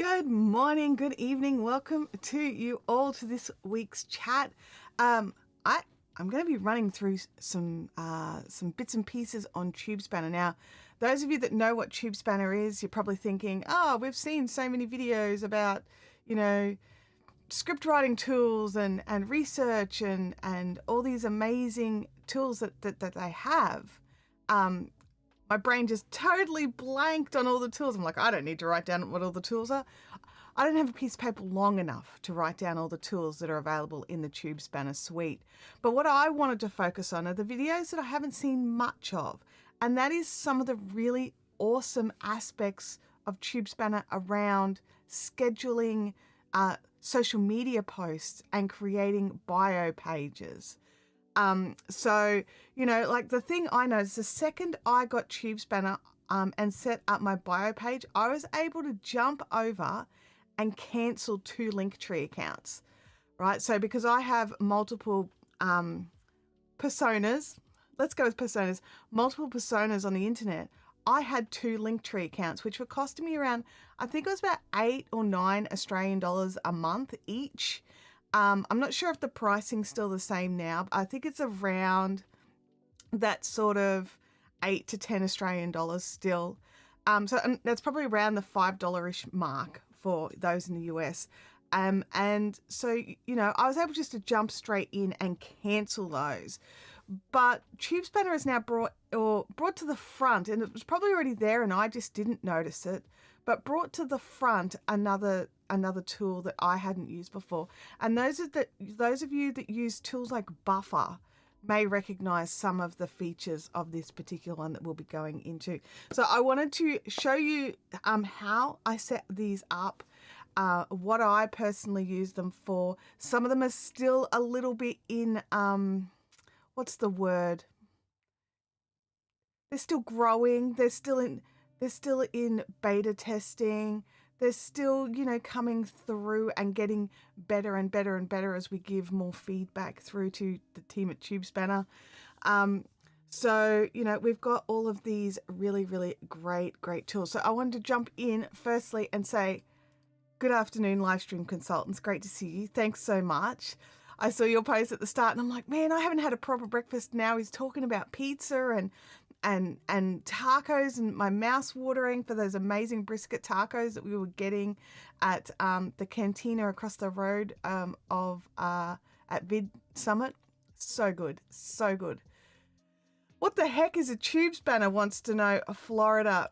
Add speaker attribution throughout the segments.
Speaker 1: Good morning, good evening. Welcome to you all to this week's chat. I'm going to be running through some bits and pieces on TubeSpanner. Now, those of you that know what TubeSpanner is, you're probably thinking, oh, we've seen so many videos about, script writing tools and research and all these amazing tools that they have. My brain just totally blanked on all the tools. I'm like, I don't need to write down what all the tools are. I don't have a piece of paper long enough to write down all the tools that are available in the TubeSpanner suite. But what I wanted to focus on are the videos that I haven't seen much of. And that is some of the really awesome aspects of TubeSpanner around scheduling social media posts and creating bio pages. So, like the thing I noticed, the second I got TubeSpanner and set up my bio page, I was able to jump over and cancel 2 Linktree accounts, right? So because I have multiple personas, let's go with personas, multiple personas on the internet, I had 2 Linktree accounts, which were costing me around, I think it was about 8 or 9 Australian dollars a month each. I'm not sure if the pricing's still the same now, but I think it's around that sort of 8 to 10 Australian dollars still. So that's probably around the $5-ish mark for those in the US. And so, I was able just to jump straight in and cancel those. But TubeSpanner is now brought to the front, and it was probably already there and I just didn't notice it, but brought to the front another tool that I hadn't used before. And those of you that use tools like Buffer may recognize some of the features of this particular one that we'll be going into. So I wanted to show you how I set these up, what I personally use them for. Some of them are still a little bit in, what's the word? They're still growing. They're still in beta testing. They're still, coming through and getting better and better and better as we give more feedback through to the team at TubeSpanner. So, we've got all of these really, really great tools. So I wanted to jump in firstly and say, good afternoon, Livestream Consultants. Great to see you. Thanks so much. I saw your post at the start and I'm like, man, I haven't had a proper breakfast. Now he's talking about pizza and tacos, and my mouth's watering for those amazing brisket tacos that we were getting at the cantina across the road at Vid Summit. So good, so good. What the heck is a TubeSpanner, wants to know a Florida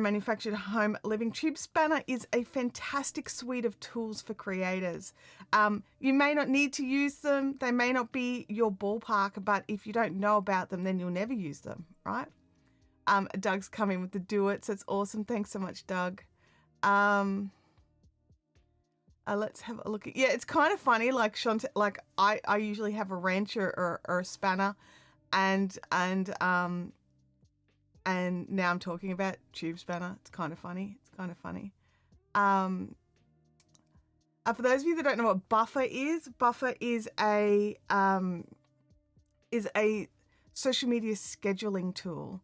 Speaker 1: manufactured home living. TubeSpanner is a fantastic suite of tools for creators. You may not need to use them. They may not be your ballpark, but if you don't know about them, then you'll never use them, right? Doug's coming with the do-its. That's awesome. Thanks so much, Doug. Let's have a look. Yeah, it's kind of funny. Like Chantelle, like I usually have a wrench or a spanner, and now I'm talking about TubeSpanner. It's kind of funny. For those of you that don't know what Buffer is a social media scheduling tool.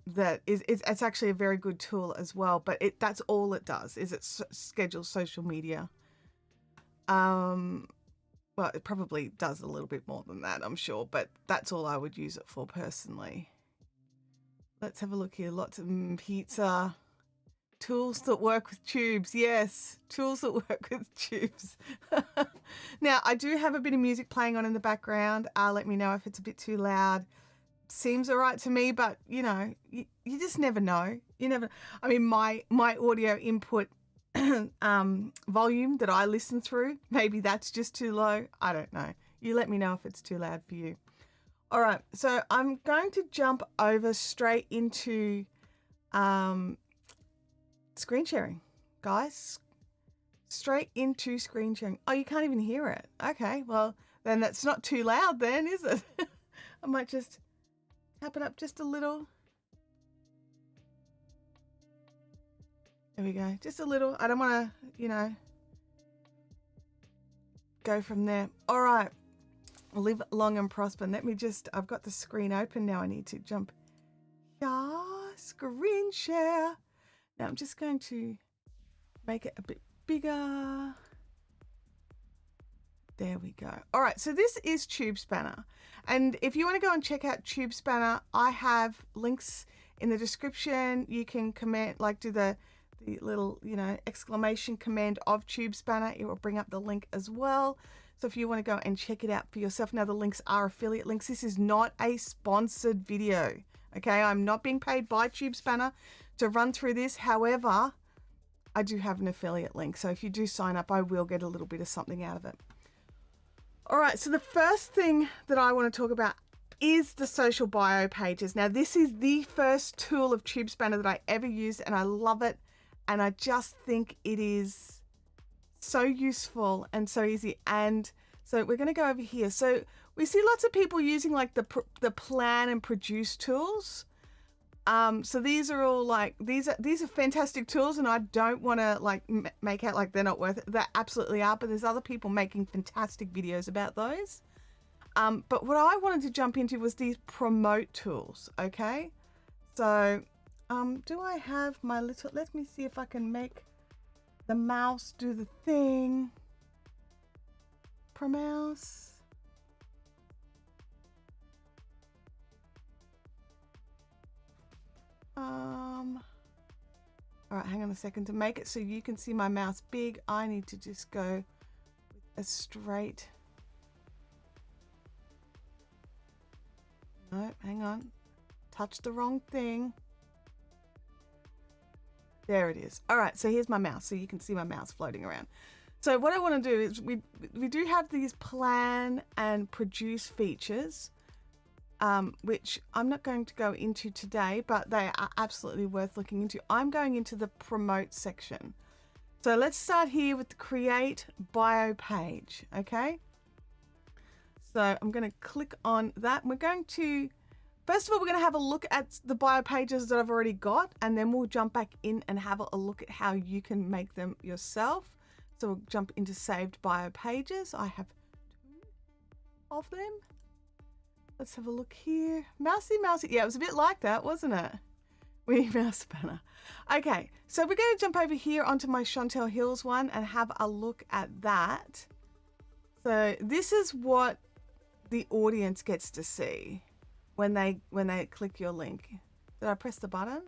Speaker 1: It's actually a very good tool as well. But that's all it does is it schedules social media. Well, it probably does a little bit more than that, I'm sure. But that's all I would use it for personally. Let's have a look here. Lots of pizza. Tools that work with tubes. Yes, tools that work with tubes. Now, I do have a bit of music playing on in the background. Let me know if it's a bit too loud. Seems all right to me, but, you just never know. I mean, my audio input volume that I listen through, maybe that's just too low. I don't know. You let me know if it's too loud for you. All right, so I'm going to jump over straight into screen sharing, guys. Straight into screen sharing. Oh, you can't even hear it. Okay, well, then that's not too loud then, is it? I might just tap it up just a little. There we go, just a little. I don't want to, go from there. All right. Live long and prosper. Let me I've got the screen open now. I need to jump. Yeah, screen share. Now I'm just going to make it a bit bigger. There we go. All right, so this is TubeSpanner. And if you want to go and check out TubeSpanner, I have links in the description. You can comment, like do the little, exclamation command of TubeSpanner. It will bring up the link as well. So if you want to go and check it out for yourself. Now the links are affiliate links. This is not a sponsored video. Okay, I'm not being paid by TubeSpanner to run through this. However, I do have an affiliate link. So if you do sign up, I will get a little bit of something out of it. All right, so the first thing that I want to talk about is the social bio pages. Now, this is the first tool of TubeSpanner that I ever used, and I love it. And I just think it is so useful and so easy. And so we're going to go over here. So we see lots of people using like the plan and produce tools. So these are all like, these are fantastic tools, and I don't want to like make out like they're not worth it. They absolutely are, but there's other people making fantastic videos about those. But what I wanted to jump into was these promote tools. Okay. So, do I have my little, let me see if I can make the mouse do the thing. Mouse. All right, hang on a second. To make it so you can see my mouse big, I need to just go with a straight. No, hang on. Touched the wrong thing. There it is. All right, so here's my mouse, so you can see my mouse floating around. So what I want to do is we do have these plan and produce features. Which I'm not going to go into today, but they are absolutely worth looking into. I'm going into the promote section. So let's start here with the create bio page, okay? So I'm going to click on that. We're going to, first of all, we're going to have a look at the bio pages that I've already got, and then we'll jump back in and have a look at how you can make them yourself. So we'll jump into saved bio pages. I have 2 of them. Let's have a look here. Mousy. Yeah, it was a bit like that, wasn't it? Wee Mouse Banner. Okay, so we're going to jump over here onto my Chantelle Hills one and have a look at that. So this is what the audience gets to see when they click your link. Did I press the button?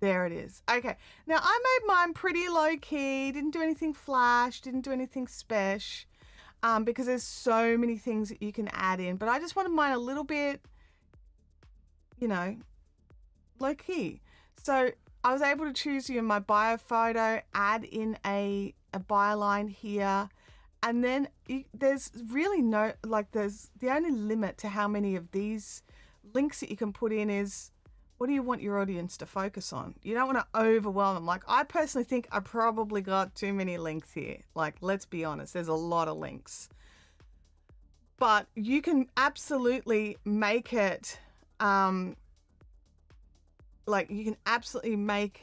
Speaker 1: There it is. Okay, now I made mine pretty low key, didn't do anything flash, didn't do anything special, because there's so many things that you can add in, but I just wanted mine a little bit, low key. So I was able to choose my bio photo, add in a byline here, and then there's really no, there's the only limit to how many of these links that you can put in is, what do you want your audience to focus on? You don't want to overwhelm them. Like, I personally think I probably got too many links here. Like, let's be honest, there's a lot of links. But you can absolutely make it, you can absolutely make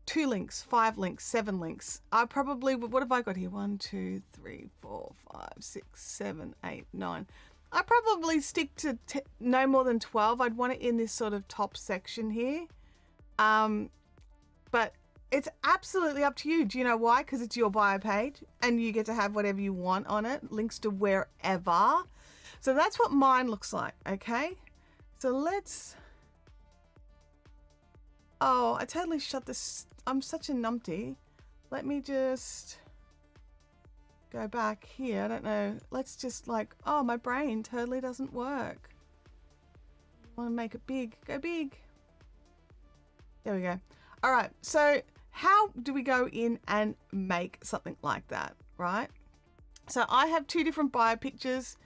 Speaker 1: 2 links, 5 links, 7 links. I probably, what have I got here? 1, 2, 3, 4, 5, 6, 7, 8, 9. I probably stick to no more than 12. I'd want it in this sort of top section here. But it's absolutely up to you. Do you know why? Because it's your bio page and you get to have whatever you want on it. Links to wherever. So that's what mine looks like. Okay. So let's, oh, I totally shut this. I'm such a numpty. Let me just go back here. I don't know. Let's just oh, my brain totally doesn't work. I want to make it big. Go big. There we go. All right. So how do we go in and make something like that, right? So I have 2 different bio pictures.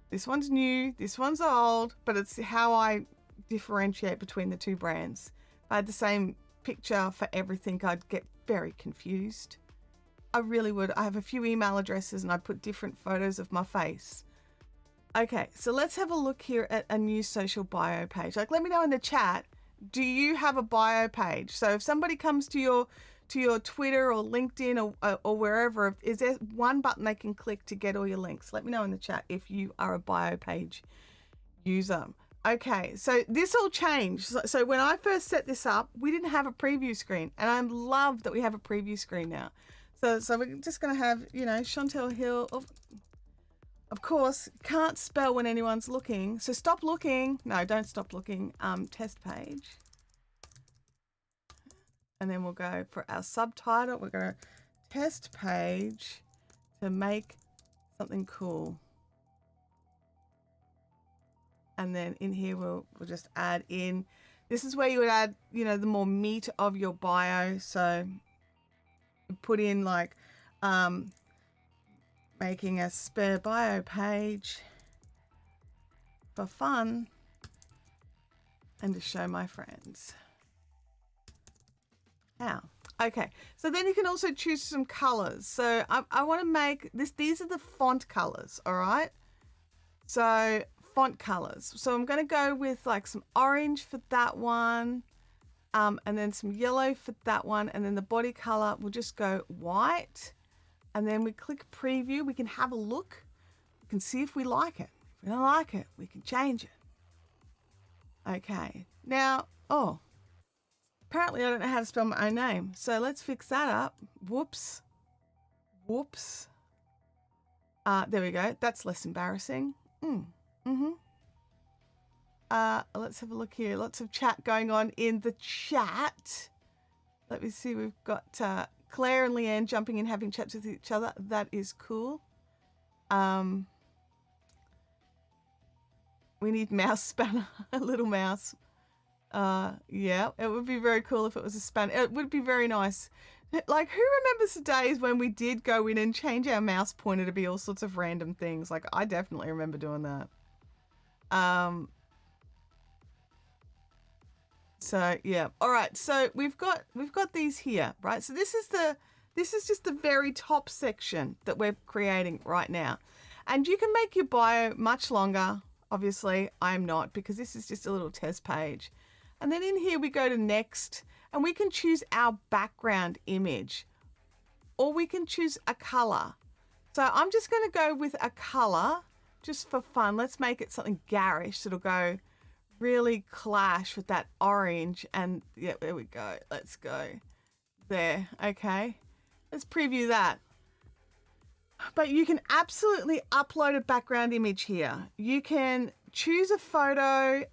Speaker 1: This one's new, this one's old, but it's how I differentiate between the 2 brands. If I had the same picture for everything, I'd get very confused. I really would. I have a few email addresses and I put different photos of my face. Okay, so let's have a look here at a new social bio page. Let me know in the chat, do you have a bio page? So if somebody comes to your Twitter or LinkedIn or wherever, is there one button they can click to get all your links? Let me know in the chat if you are a bio page user. Okay, so this all changed. So when I first set this up, we didn't have a preview screen, and I love that we have a preview screen now. So we're just going to have, you know, Chantelle Hill. Of course, can't spell when anyone's looking. So stop looking. No, don't stop looking. Test page. And then we'll go for our subtitle. We're going to test page to make something cool. And then in here, we'll just add in. This is where you would add, you know, the more meat of your bio. So put in like making a spare bio page for fun and to show my friends. Now, okay, so then you can also choose some colors. So I want to make this, these are the font colors, all right? So font colors. So I'm going to go with like some orange for that one, and then some yellow for that one, and then the body color will just go white. And then we click preview. We can have a look. We can see if we like it. If we don't like it, we can change it. Okay. Now, oh, apparently I don't know how to spell my own name. So let's fix that up. Whoops. Whoops. There we go. That's less embarrassing. Let's have a look here. Lots of chat going on in the chat. Let me see. We've got Claire and Leanne jumping in, having chats with each other. That is cool. We need mouse spanner, a little mouse. Yeah, it would be very cool if it was a spanner. It would be very nice. Like, who remembers the days when we did go in and change our mouse pointer to be all sorts of random things? Like, I definitely remember doing that. So yeah, all right. So we've got these here, right? So this is just the very top section that we're creating right now, and you can make your bio much longer. Obviously, I'm not, because this is just a little test page. And then in here we go to next, and we can choose our background image, or we can choose a color. So I'm just going to go with a color just for fun. Let's make it something garish. So it'll go really clash with that orange. And yeah, there we go. Let's go there. Okay. Let's preview that. But you can absolutely upload a background image here. You can choose a photo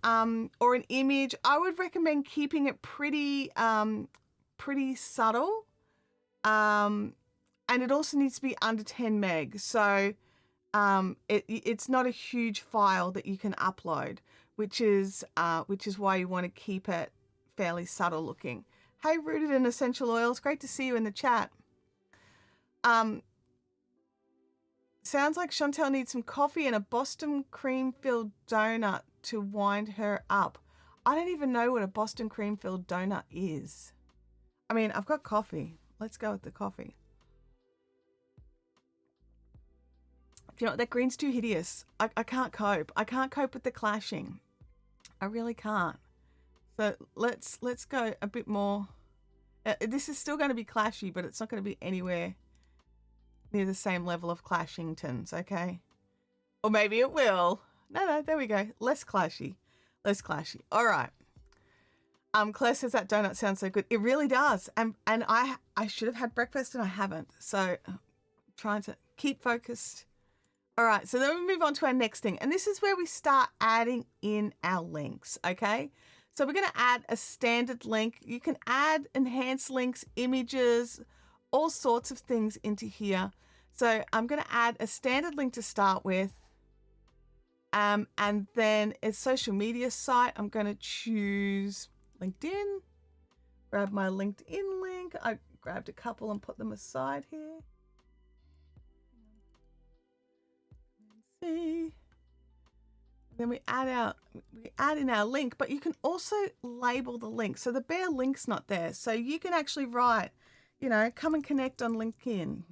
Speaker 1: or an image. I would recommend keeping it pretty subtle. And it also needs to be under 10 meg. So it's not a huge file that you can upload, which is why you want to keep it fairly subtle looking. Hey, Rooted in Essential Oils, great to see you in the chat. Sounds like Chantelle needs some coffee and a Boston cream-filled donut to wind her up. I don't even know what a Boston cream-filled donut is. I mean, I've got coffee. Let's go with the coffee. You know what? That green's too hideous. I can't cope. I can't cope with the clashing. I really can't. So let's go a bit more. This is still going to be clashy, but it's not going to be anywhere near the same level of clashingtons, okay? Or maybe it will. No, there we go. Less clashy. Less clashy. All right. Claire says that donut sounds so good. It really does. And I should have had breakfast and I haven't. So I'm trying to keep focused. All right, so then we move on to our next thing. And this is where we start adding in our links, okay? So we're going to add a standard link. You can add enhanced links, images, all sorts of things into here. So I'm going to add a standard link to start with. And then a social media site. I'm going to choose LinkedIn. Grab my LinkedIn link. I grabbed a couple and put them aside here. See. Then we add in our link, but you can also label the link. So the bare link's not there. So you can actually write, you know, come and connect on LinkedIn.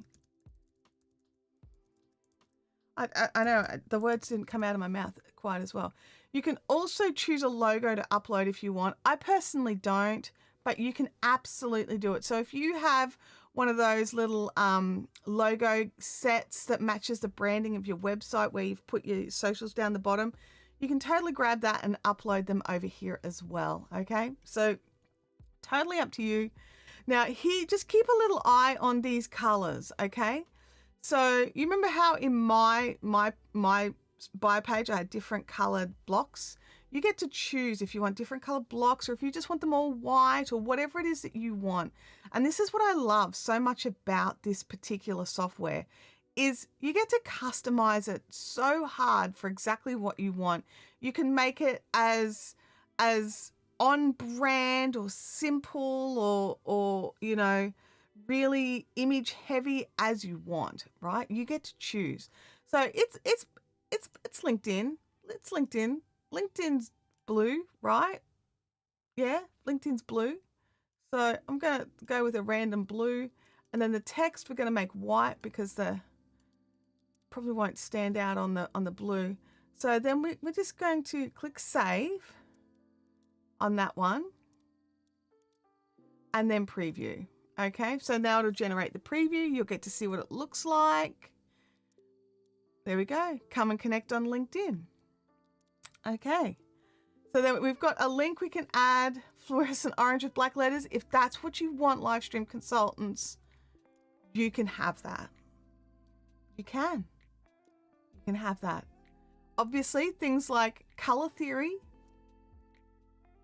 Speaker 1: I know the words didn't come out of my mouth quite as well. You can also choose a logo to upload if you want. I personally don't, but you can absolutely do it. So if you have one of those little logo sets that matches the branding of your website where you've put your socials down the bottom, you can totally grab that and upload them over here as well. Okay, so totally up to you. Now here, just keep a little eye on these colors. Okay, so you remember how in my bio page I had different colored blocks? You get to choose if you want different colored blocks or if you just want them all white or whatever it is that you want. And this is what I love so much about this particular software, is you get to customize it so hard for exactly what you want. You can make it as on brand or simple or you know, really image heavy as you want, right? You get to choose. So it's LinkedIn. It's LinkedIn. LinkedIn's blue, right? Yeah, LinkedIn's blue. So I'm going to go with a random blue, and then the text we're going to make white because the probably won't stand out on the blue. So then we're just going to click save on that one and then preview. Okay, so now it'll generate the preview. You'll get to see what it looks like. There we go. Come and connect on LinkedIn. Okay, so then we've got a link we can add, fluorescent orange with black letters. If that's what you want, live stream consultants, you can have that. You can have that. Obviously, things like color theory,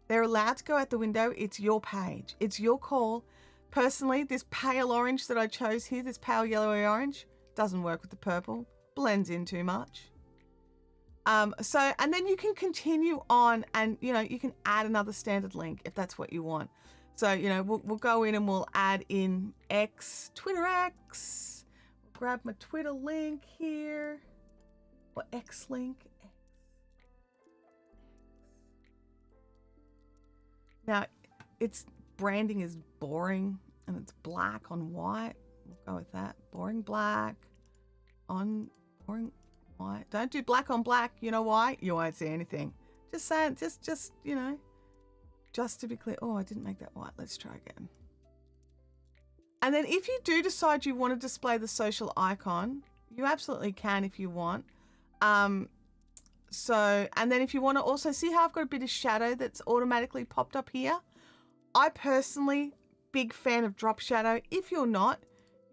Speaker 1: they're allowed to go out the window. It's your page. It's your call. Personally, this pale orange that I chose here, this pale yellowy orange, doesn't work with the purple. Blends in too much. And then you can continue on and, you know, you can add another standard link if that's what you want. So, you know, we'll go in and we'll add in X, Twitter X. We'll grab my Twitter link here. Or X link. Now, its branding is boring and it's black on white. We'll go with that. Boring black on boring white. Don't do black on black. You know why? You won't see anything. Just saying, just, you know, just to be clear. Oh, I didn't make that white. Let's try again. And then if you do decide you want to display the social icon, you absolutely can if you want. And then if you want to also see how I've got a bit of shadow that's automatically popped up here. I personally, big fan of drop shadow. If you're not,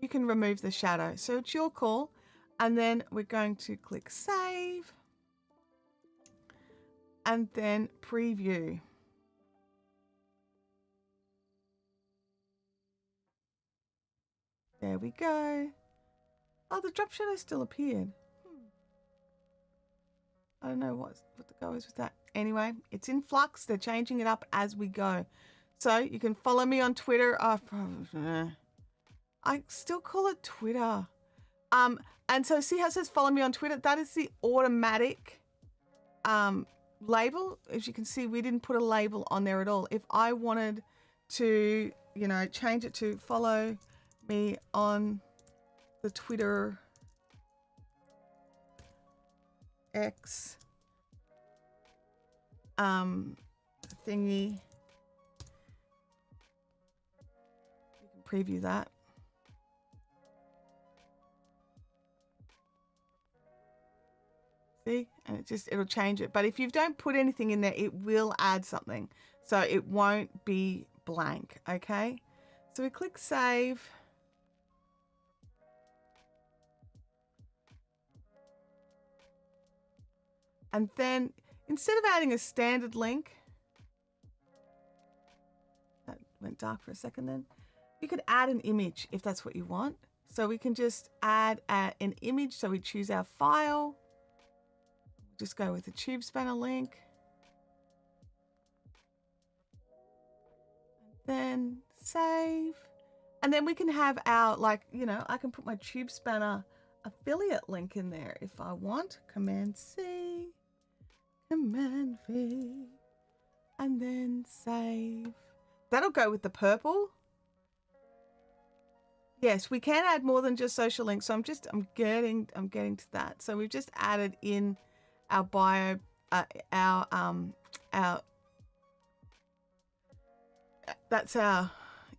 Speaker 1: you can remove the shadow. So it's your call. And then we're going to click save and then preview. There we go. Oh, the drop shadow still appeared. I don't know what the go is with that. Anyway, it's in flux. They're changing it up as we go. So you can follow me on Twitter. I still call it Twitter. And so see how it says follow me on Twitter? That is the automatic label. As you can see, we didn't put a label on there at all. If I wanted to, you know, change it to follow me on the Twitter X thingy, you can preview that. See, and it'll change it. But if you don't put anything in there, it will add something, so it won't be blank. Okay, so we click save. And then instead of adding a standard link, that went dark for a second then, you could add an image if that's what you want. So we can just add an image. So we choose our file, just go with the TubeSpanner link. And then save. And then we can have our, like, you know, I can put my TubeSpanner affiliate link in there if I want. Command C. Command V, and then save. That'll go with the purple. Yes, we can add more than just social links. So I'm getting to that. So we've just added in our bio, that's our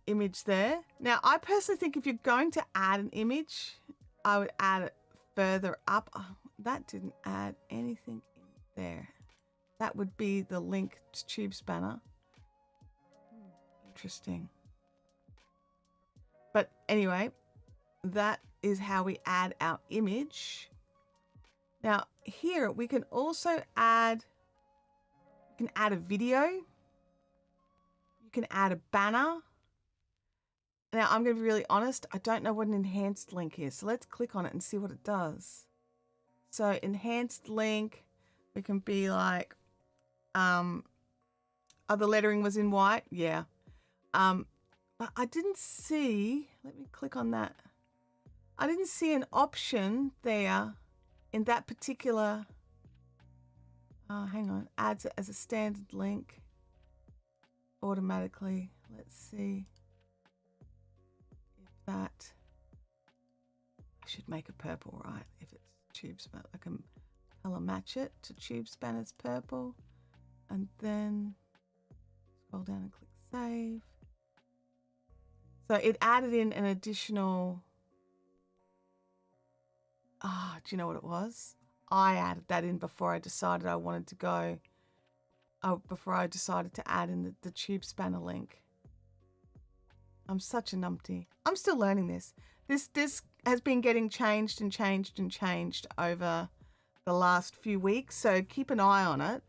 Speaker 1: image there. Now, I personally think if you're going to add an image, I would add it further up. Oh, that didn't add anything in there. that would be the link to TubeSpanner. Interesting. But anyway, that is how we add our image. Now here we can also add, you can add a video. You can add a banner. Now I'm going to be really honest. I don't know what an enhanced link is. So let's click on it and see what it does. So enhanced link, we can be like, oh, the lettering was in white. Yeah. But I didn't see, let me click on that. I didn't see an option there in that particular, hang on, adds it as a standard link automatically. Let's see if that, I should make it purple, right? If it's TubeSpanner, I can color match it to TubeSpanner's purple, and then scroll down and click save. So it added in an additional, do you know what it was? I added that in before I decided I wanted to go, before I decided to add in the TubeSpanner link. I'm such a numpty. I'm still learning this. This has been getting changed and changed and changed over the last few weeks. So keep an eye on it,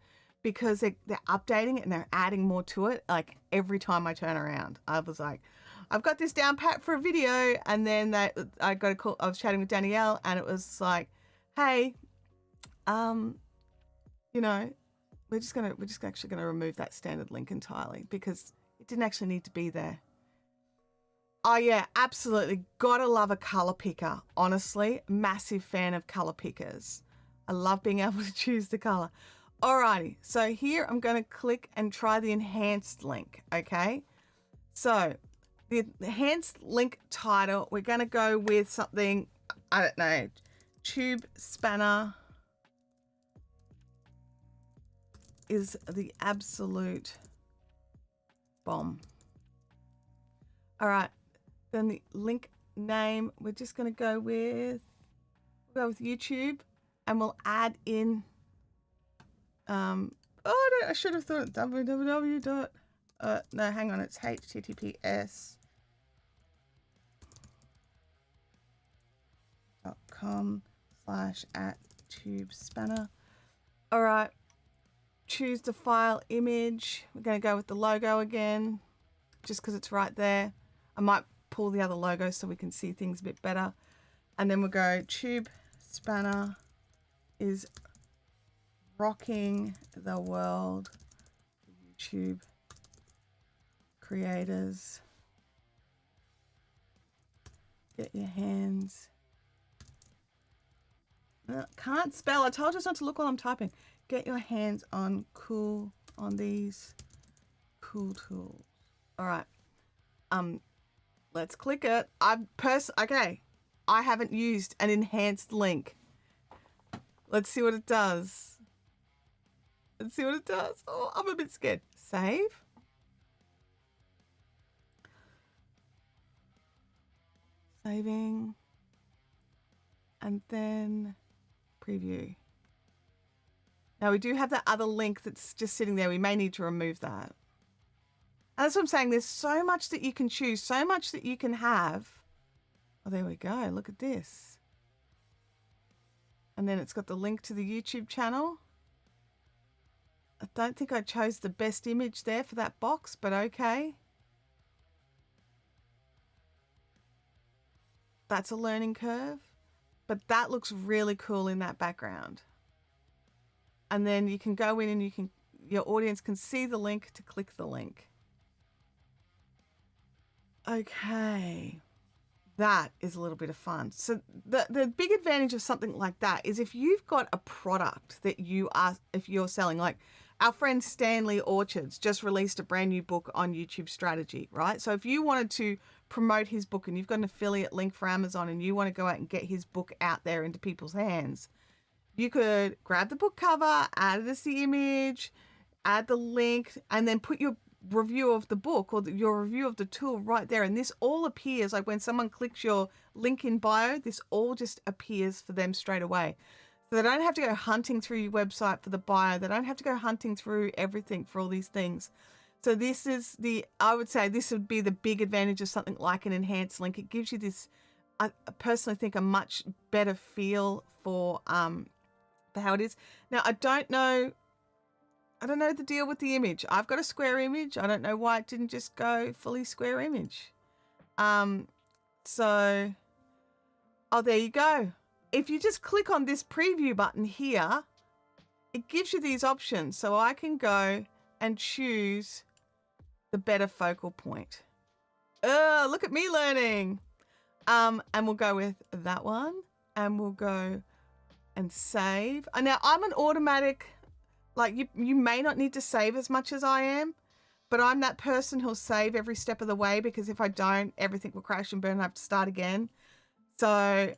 Speaker 1: because they're updating it and they're adding more to it. Like every time I turn around, I was like, I've got this down pat for a video. And then I got a call, I was chatting with Danielle, and it was like, hey, you know, we're just actually gonna remove that standard link entirely because it didn't actually need to be there. Oh yeah, absolutely. Gotta love a color picker. Honestly, massive fan of color pickers. I love being able to choose the color. Alrighty, so here I'm going to click and try the enhanced link, okay? So the enhanced link title, we're going to go with something, I don't know, TubeSpanner is the absolute bomb. All right, then the link name, we're just going to go with, YouTube, and we'll add in, I should have thought www. No, hang on, it's https://@TubeSpanner. All right, choose the file image. We're going to go with the logo again, just because it's right there. I might pull the other logo so we can see things a bit better. And then we'll go TubeSpanner is rocking the world. YouTube creators, get your hands. Can't spell. I told you not to look while I'm typing. Get your hands on these cool tools. All right. Let's click it. Okay. I haven't used an enhanced link. Let's see what it does. Let's see what it does. Oh, I'm a bit scared. Save. Saving. And then preview. Now we do have that other link that's just sitting there. We may need to remove that. And that's what I'm saying. There's so much that you can choose, so much that you can have. Oh, there we go. Look at this. And then it's got the link to the YouTube channel. I don't think I chose the best image there for that box, but okay. That's a learning curve, but that looks really cool in that background. And then you can go in and your audience can see the link to click the link. Okay. That is a little bit of fun. So the big advantage of something like that is if you've got a product that if you're selling, like our friend Stanley Orchards just released a brand new book on YouTube strategy, right? So if you wanted to promote his book and you've got an affiliate link for Amazon and you want to go out and get his book out there into people's hands, you could grab the book cover, add it as the image, add the link, and then put your review of the book or your review of the tool right there. And this all appears, like when someone clicks your link in bio, this all just appears for them straight away. So they don't have to go hunting through your website for the bio. They don't have to go hunting through everything for all these things. So this is I would say this would be the big advantage of something like an enhanced link. It gives you this, I personally think, a much better feel for how it is. Now, I don't know the deal with the image. I've got a square image. I don't know why it didn't just go fully square image. So, oh, there you go. If you just click on this preview button here, it gives you these options. So I can go and choose the better focal point. Oh, look at me learning. And we'll go with that one, and we'll go and save. And now I'm an automatic, like you may not need to save as much as I am, but I'm that person who'll save every step of the way, because if I don't, everything will crash and burn and I have to start again. So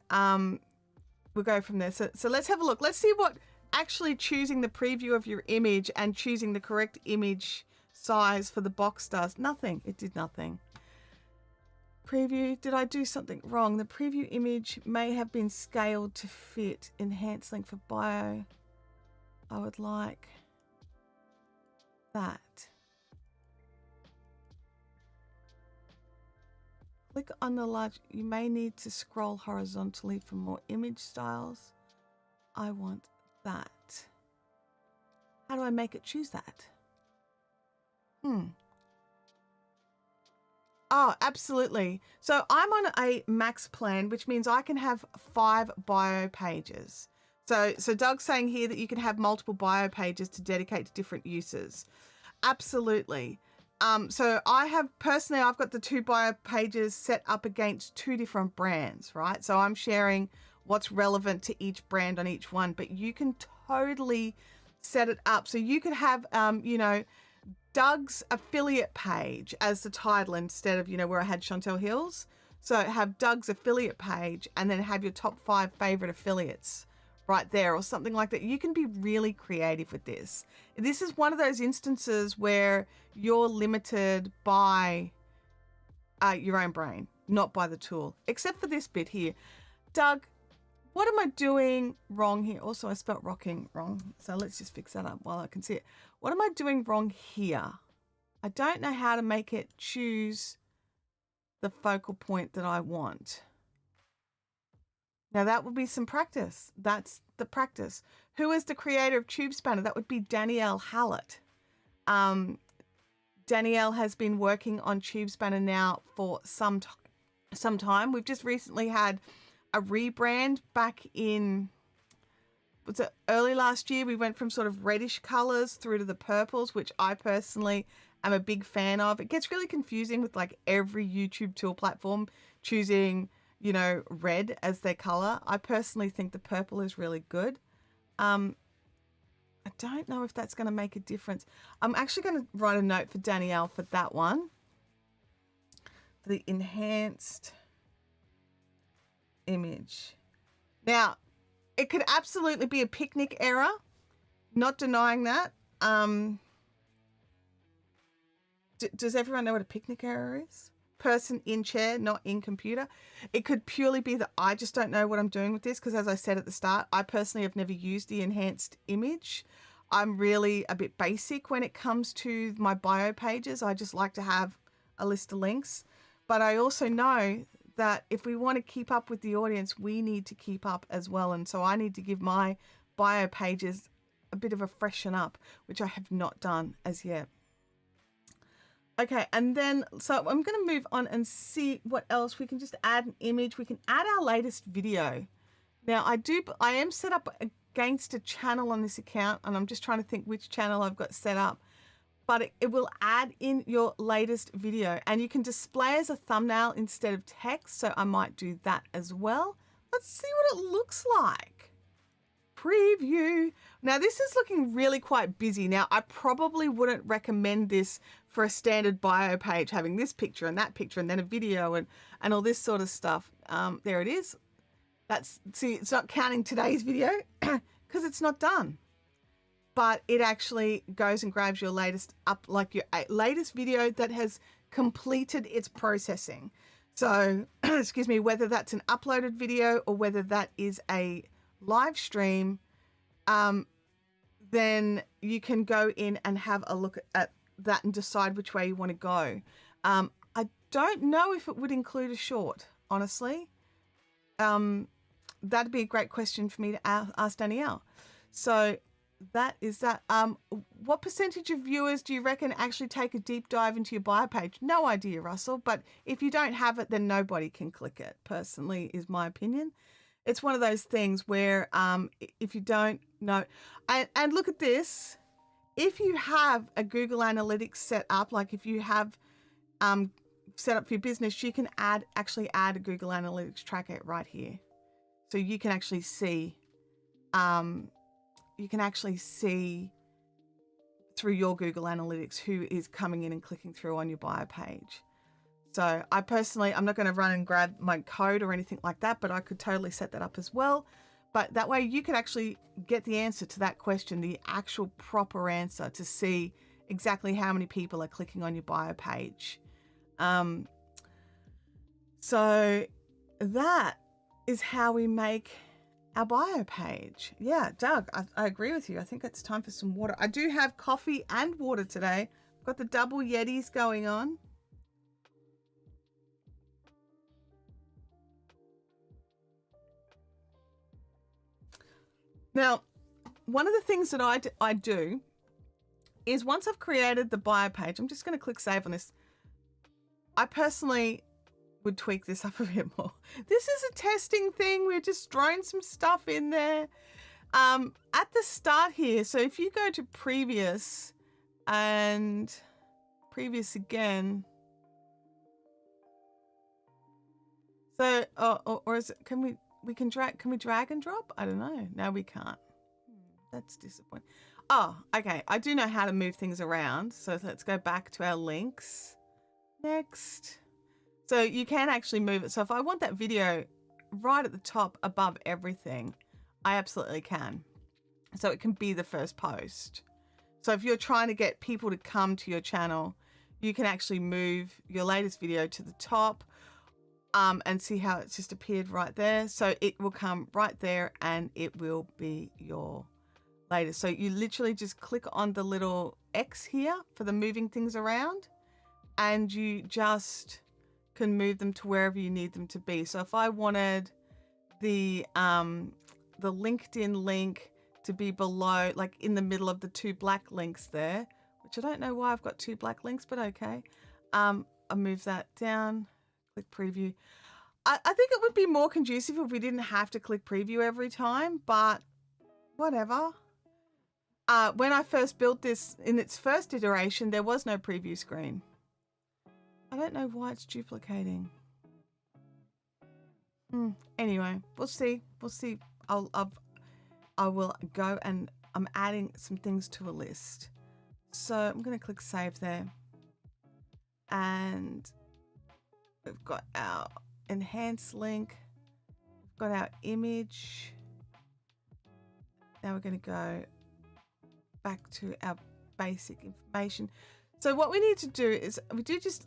Speaker 1: we'll go from there. So let's have a look. Let's see what actually choosing the preview of your image and choosing the correct image size for the box does. Nothing. It did nothing. Preview. Did I do something wrong? The preview image may have been scaled to fit. Enhanced link for bio. I would like that. Click on the large. You may need to scroll horizontally for more image styles. I want that. How do I make it choose that? Oh, absolutely. So I'm on a max plan, which means I can have 5 bio pages. So Doug's saying here that you can have multiple bio pages to dedicate to different uses. Absolutely. So I've got the 2 bio pages set up against 2 different brands, right? So I'm sharing what's relevant to each brand on each one, but you can totally set it up. So you could have, Doug's affiliate page as the title instead of, where I had Chantelle Hills. So have Doug's affiliate page and then have your top 5 favorite affiliates right there or something like that. You can be really creative with this. This is one of those instances where you're limited by your own brain, not by the tool, except for this bit here. Doug, what am I doing wrong here? Also, I spelt rocking wrong. So let's just fix that up while I can see it. What am I doing wrong here? I don't know how to make it choose the focal point that I want. Now that would be some practice. That's the practice. Who is the creator of TubeSpanner? That would be Danielle Hallett. Danielle has been working on TubeSpanner now for some time. We've just recently had a rebrand back in, was it early last year? We went from sort of reddish colors through to the purples, which I personally am a big fan of. It gets really confusing with like every YouTube tool platform choosing, red as their color. I personally think the purple is really good. I don't know if that's going to make a difference. I'm actually going to write a note for Danielle for that one. For the enhanced image. Now, it could absolutely be a picnic error. Not denying that. Does everyone know what a picnic error is? Person in chair, not in computer. It could purely be that I just don't know what I'm doing with this, because as I said at the start, I personally have never used the enhanced image. I'm really a bit basic when it comes to my bio pages. I just like to have a list of links. But I also know that if we want to keep up with the audience, we need to keep up as well. And so I need to give my bio pages a bit of a freshen up, which I have not done as yet. Okay, and then, so I'm going to move on and see what else. We can just add an image. We can add our latest video. Now, I am set up against a channel on this account, and I'm just trying to think which channel I've got set up. But it will add in your latest video, and you can display as a thumbnail instead of text. So I might do that as well. Let's see what it looks like. Preview. Now this is looking really quite busy. Now I probably wouldn't recommend this for a standard bio page, having this picture and that picture and then a video and all this sort of stuff. There it is. See, it's not counting today's video because it's not done. But it actually goes and grabs your latest latest video that has completed its processing. So, excuse me, whether that's an uploaded video or whether that is a live stream, then you can go in and have a look at that and decide which way you want to go. I don't know if it would include a short, honestly. That'd be a great question for me to ask Danielle. So that is that. What percentage of viewers do you reckon actually take a deep dive into your bio page? No idea, Russell, but if you don't have it, then nobody can click it, personally, is my opinion. It's one of those things where if you don't know, and look at this, if you have a Google Analytics set up, like if you have set up for your business, you can actually add a Google Analytics tracker right here. So you can actually see, through your Google Analytics who is coming in and clicking through on your bio page. So I personally, I'm not going to run and grab my code or anything like that, but I could totally set that up as well. But that way you could actually get the answer to that question, the actual proper answer, to see exactly how many people are clicking on your bio page. So that is how we make our bio page. Yeah, Doug, I agree with you. I think it's time for some water. I do have coffee and water today. I've got the double Yetis going on. Now, one of the things that I do is once I've created the bio page, I'm just going to click save on this. I personally would tweak this up a bit more. This is a testing thing. We're just throwing some stuff in there. At the start here, so if you go to previous and previous again, so or is it, can we drag and drop? I don't know. No, we can't. That's disappointing. Oh, okay. I do know how to move things around. So let's go back to our links. Next. So you can actually move it. So if I want that video right at the top above everything, I absolutely can. So it can be the first post. So if you're trying to get people to come to your channel, you can actually move your latest video to the top and see how it's just appeared right there. So it will come right there and it will be your latest. So you literally just click on the little X here for the moving things around, and you just can move them to wherever you need them to be. So if I wanted the LinkedIn link to be below, like in the middle of the two black links there, which I don't know why I've got two black links, but okay. I move that down, click preview. I think it would be more conducive if we didn't have to click preview every time, but whatever. When I first built this in its first iteration, there was no preview screen. I don't know why it's duplicating. Anyway, we'll see. We'll see. I will go and I'm adding some things to a list. So I'm going to click save there. And we've got our enhance link. We've got our image. Now we're going to go back to our basic information. So what we need to do is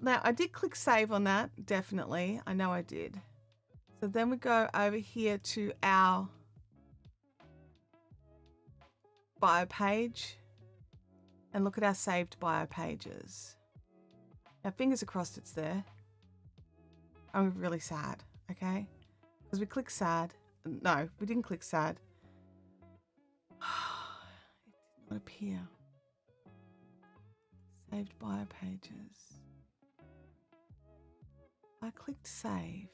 Speaker 1: now I did click save on that, definitely. I know I did. So then we go over here to our bio page and look at our saved bio pages. Now fingers crossed it's there. I'm really sad, okay? Because we click sad. No, we didn't click sad. It did not appear. Saved bio pages. I clicked save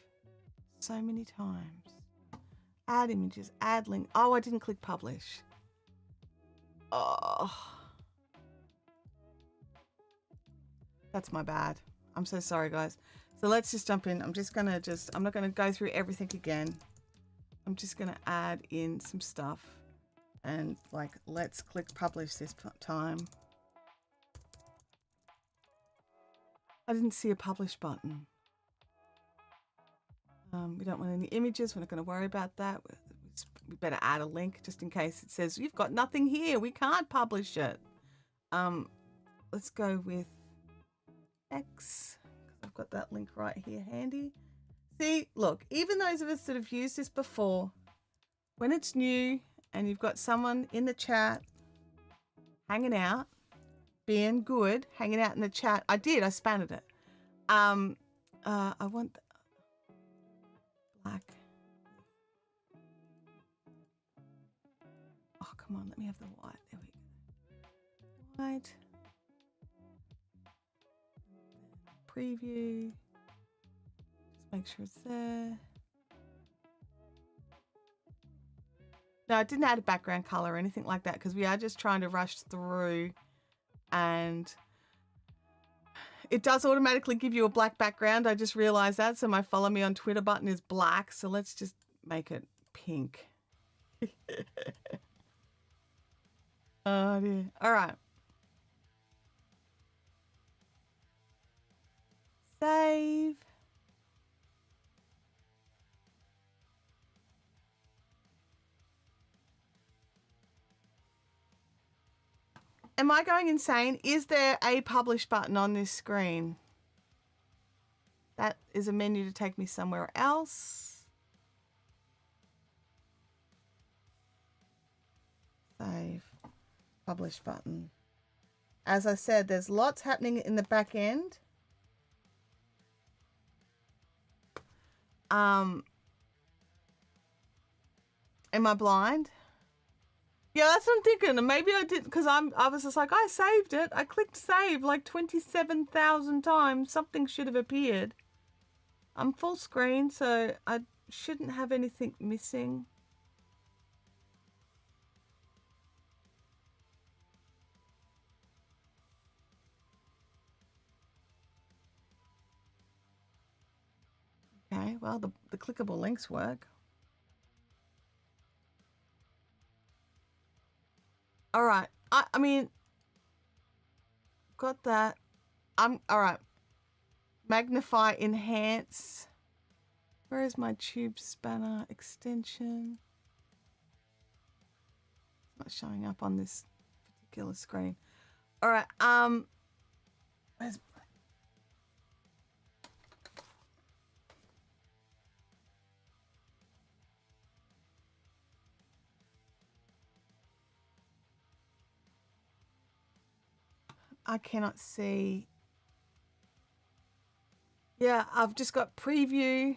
Speaker 1: so many times. Add images, add link. Oh, I didn't click publish. Oh. That's my bad. I'm so sorry, guys. So let's just jump in. I'm not going to go through everything again. I'm just going to add in some stuff. And like, let's click publish this time. I didn't see a publish button. We don't want any images. We're not going to worry about that. We better add a link just in case it says you've got nothing here. We can't publish it. Let's go with X. I've got that link right here handy. See, look, even those of us that have used this before, when it's new and you've got someone in the chat hanging out, being good, hanging out in the chat. I spanned it. I want black. Oh, come on, let me have the white. There we go. White. Preview. Just make sure it's there. No, I didn't add a background color or anything like that because we are just trying to rush through, and it does automatically give you a black background. I just realized that. So my follow me on Twitter button is black. So let's just make it pink. Oh dear. All right. Save. Am I going insane? Is there a publish button on this screen? That is a menu to take me somewhere else. Save. Publish button. As I said, there's lots happening in the back end. Am I blind? Yeah, that's what I'm thinking. And maybe I did because I was just like, I saved it. I clicked save like 27,000 times. Something should have appeared. I'm full screen, so I shouldn't have anything missing. Okay, well, the clickable links work. All right. I mean, got that. All right. Magnify, enhance. Where is my TubeSpanner extension? It's not showing up on this particular screen. All right. Where's I cannot see. Yeah, I've just got preview,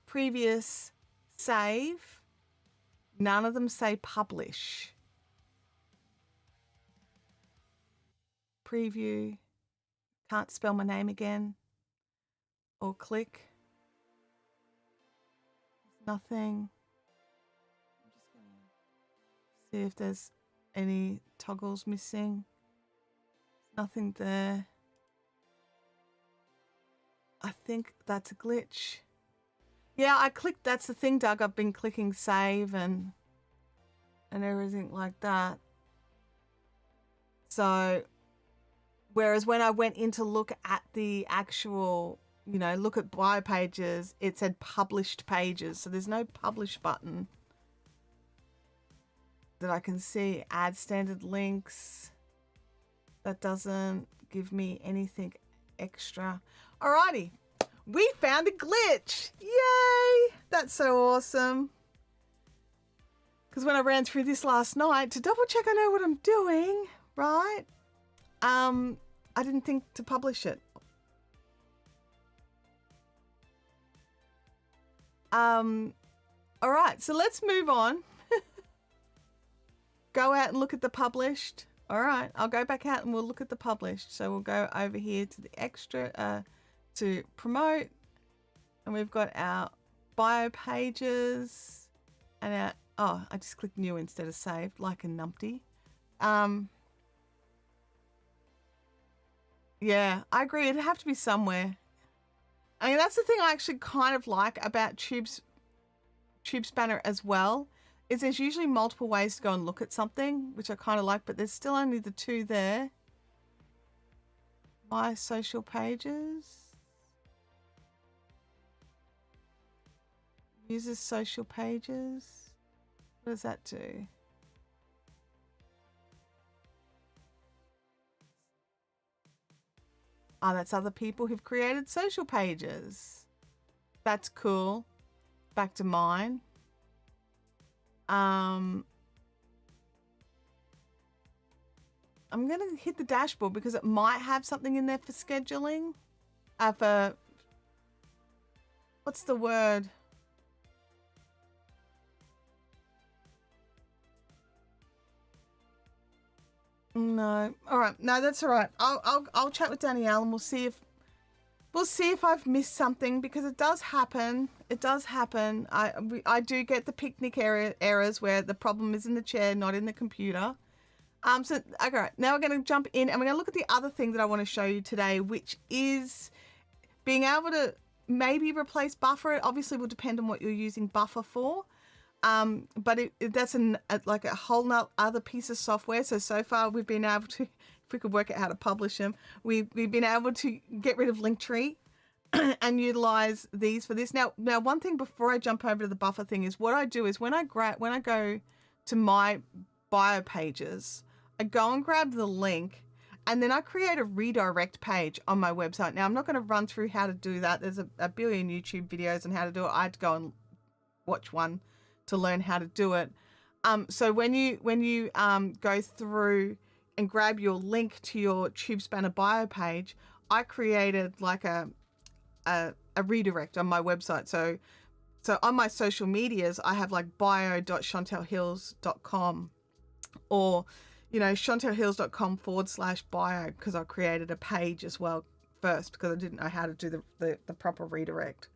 Speaker 1: previous, save. None of them say publish. Preview. Can't spell my name again. Or click. Nothing. I'm just going to see if there's any toggles missing. Nothing there. I think that's a glitch. Yeah, I clicked. That's the thing, Doug. I've been clicking save and everything like that. So, whereas when I went in to look at the actual, you know, look at bio pages, it said published pages. So there's no publish button that I can see. Add standard links. That doesn't give me anything extra. Alrighty, we found a glitch. Yay! That's so awesome. Because when I ran through this last night to double check I know what I'm doing, right? I didn't think to publish it. All right, so let's move on. Go out and look at the published. All right, I'll go back out and we'll look at the published. So we'll go over here to the extra, to promote. And we've got our bio pages and our, oh, I just clicked new instead of saved, like a numpty. Yeah, I agree. It'd have to be somewhere. I mean, that's the thing I actually kind of like about TubeSpanner as well, is there's usually multiple ways to go and look at something, which I kind of like, but there's still only the two there. My social pages. Users social pages. What does that do? Oh, that's other people who've created social pages. That's cool. Back to mine. I'm going to hit the dashboard because it might have something in there for scheduling. For, what's the word? No. All right. No, that's all right. I'll chat with Danielle and we'll see if I've missed something, because it does happen. It does happen. I do get the picnic errors where the problem is in the chair, not in the computer. So okay, now we're going to jump in and we're going to look at the other thing that I want to show you today, which is being able to maybe replace Buffer. It obviously will depend on what you're using Buffer for. But that's like a whole other piece of software. So far we've been able to, if we could work out how to publish them, we've been able to get rid of Linktree and utilize these for this. Now one thing before I jump over to the Buffer thing is what I do is when I go to my bio pages, I go and grab the link and then I create a redirect page on my website. Now I'm not going to run through how to do that. There's a billion YouTube videos on how to do it. I had to go and watch one to learn how to do it. So when you go through and grab your link to your TubeSpanner bio page, I created like a redirect on my website. So on my social medias, I have like bio.chantellehills.com or, chantellehills.com/bio, because I created a page as well first because I didn't know how to do the proper redirect.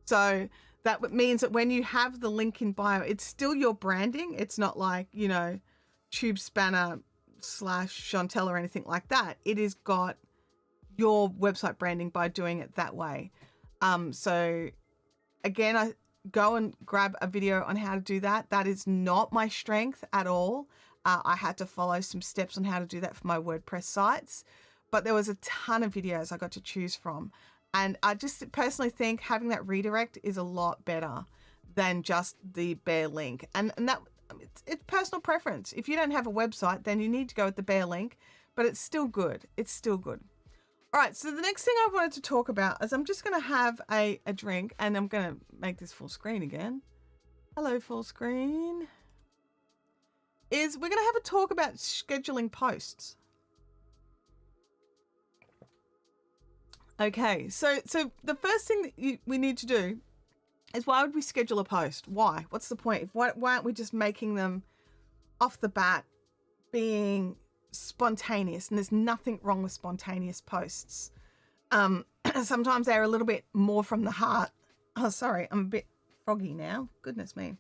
Speaker 1: So that means that when you have the link in bio, it's still your branding. It's not like, TubeSpanner/Chantelle or anything like that. It has got your website branding by doing it that way. So again, I go and grab a video on how to do that. That is not my strength at all. I had to follow some steps on how to do that for my WordPress sites, but there was a ton of videos I got to choose from. And I just personally think having that redirect is a lot better than just the bare link. And that it's personal preference. If you don't have a website, then you need to go with the bare link, but it's still good. It's still good. All right. So the next thing I wanted to talk about is I'm just going to have a drink and I'm going to make this full screen again. Hello, full screen. We're going to have a talk about scheduling posts. Okay, so the first thing that we need to do is, why would we schedule a post? Why? What's the point? Why aren't we just making them off the bat being spontaneous? And there's nothing wrong with spontaneous posts. Sometimes they're a little bit more from the heart. Oh, sorry, I'm a bit froggy now. Goodness me.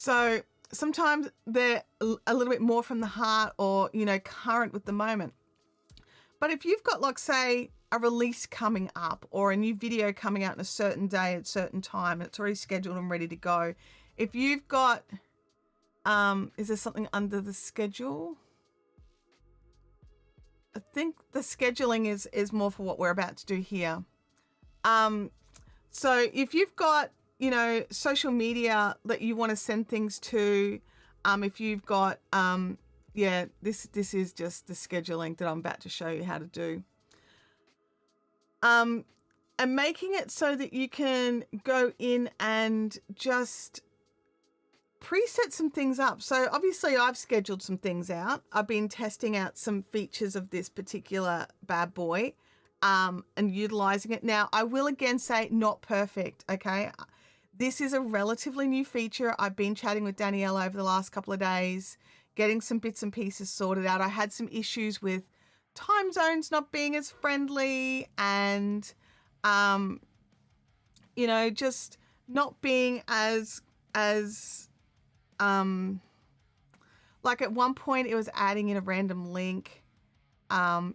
Speaker 1: So sometimes they're a little bit more from the heart or, current with the moment. But if you've got, like, say, a release coming up or a new video coming out on a certain day at a certain time, and it's already scheduled and ready to go. If you've got, is there something under the schedule? I think the scheduling is more for what we're about to do here. So if you've got, social media that you want to send things to, if you've got, this is just the scheduling that I'm about to show you how to do. And making it so that you can go in and just preset some things up. So obviously I've scheduled some things out. I've been testing out some features of this particular bad boy, and utilizing it. Now, I will again say not perfect. Okay. This is a relatively new feature. I've been chatting with Danielle over the last couple of days, getting some bits and pieces sorted out. I had some issues with time zones not being as friendly and, just not being as like at one point it was adding in a random link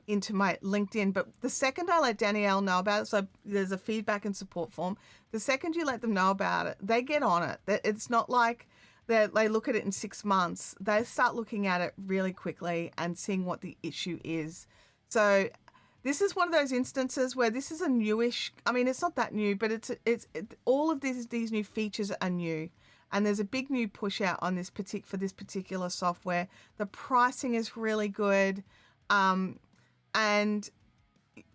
Speaker 1: into my LinkedIn, but the second I let Danielle know about it, so there's a feedback and support form. The second you let them know about it, they get on it. It's not like they look at it in 6 months. They start looking at it really quickly and seeing what the issue is. So this is one of those instances where this is a newish, I mean, it's not that new, but it's all of these new features are new. And there's a big new push out on this for this particular software. The pricing is really good. And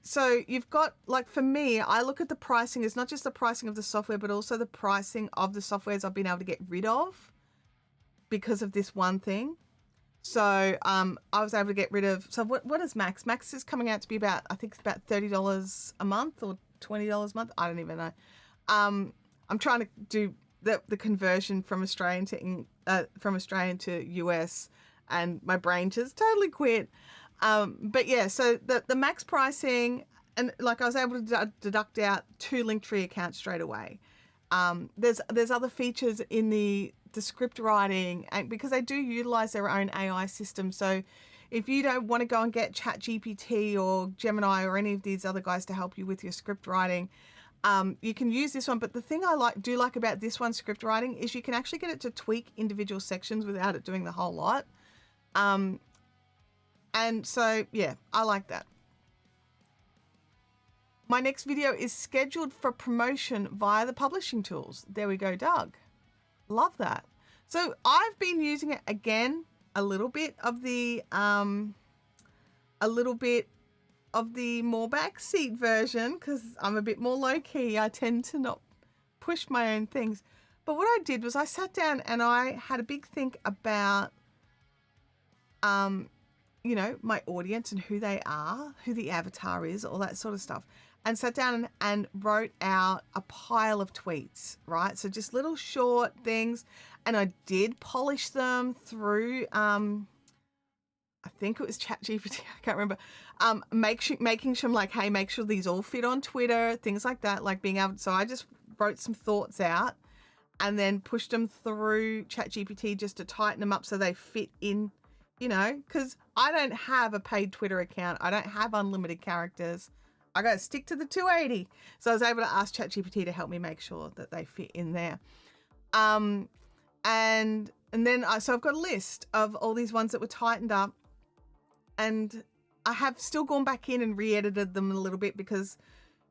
Speaker 1: so you've got, like, for me, I look at the pricing as not just the pricing of the software, but also the pricing of the softwares I've been able to get rid of. because of this one thing. So I was able to get rid of, so what is Max? Max is coming out to be about, I think it's about $30 a month or $20 a month. I don't even know. I'm trying to do the conversion from Australian to US, and my brain just totally quit. But yeah, so the max pricing, and like I was able to deduct out 2 Linktree accounts straight away. There's other features in the script writing, and because they do utilize their own AI system. So if you don't want to go and get ChatGPT or Gemini or any of these other guys to help you with your script writing, you can use this one. But the thing I do like about this one, script writing, is you can actually get it to tweak individual sections without it doing the whole lot. And so, yeah, I like that. My next video is scheduled for promotion via the publishing tools. There we go, Doug. Love that. So I've been using it again, a little bit of the more backseat version, because I'm a bit more low key. I tend to not push my own things. But what I did was I sat down and I had a big think about, you know, my audience and who they are, who the avatar is, all that sort of stuff. And sat down and wrote out a pile of tweets, right? So just little short things. And I did polish them through, I think it was ChatGPT, I can't remember. Making sure I'm like, hey, make sure these all fit on Twitter, things like that, like being able, so I just wrote some thoughts out and then pushed them through ChatGPT just to tighten them up so they fit in, you know, because I don't have a paid Twitter account. I don't have unlimited characters. I got to stick to the 280. So I was able to ask ChatGPT to help me make sure that they fit in there. And then so I've got a list of all these ones that were tightened up, and I have still gone back in and re-edited them a little bit because,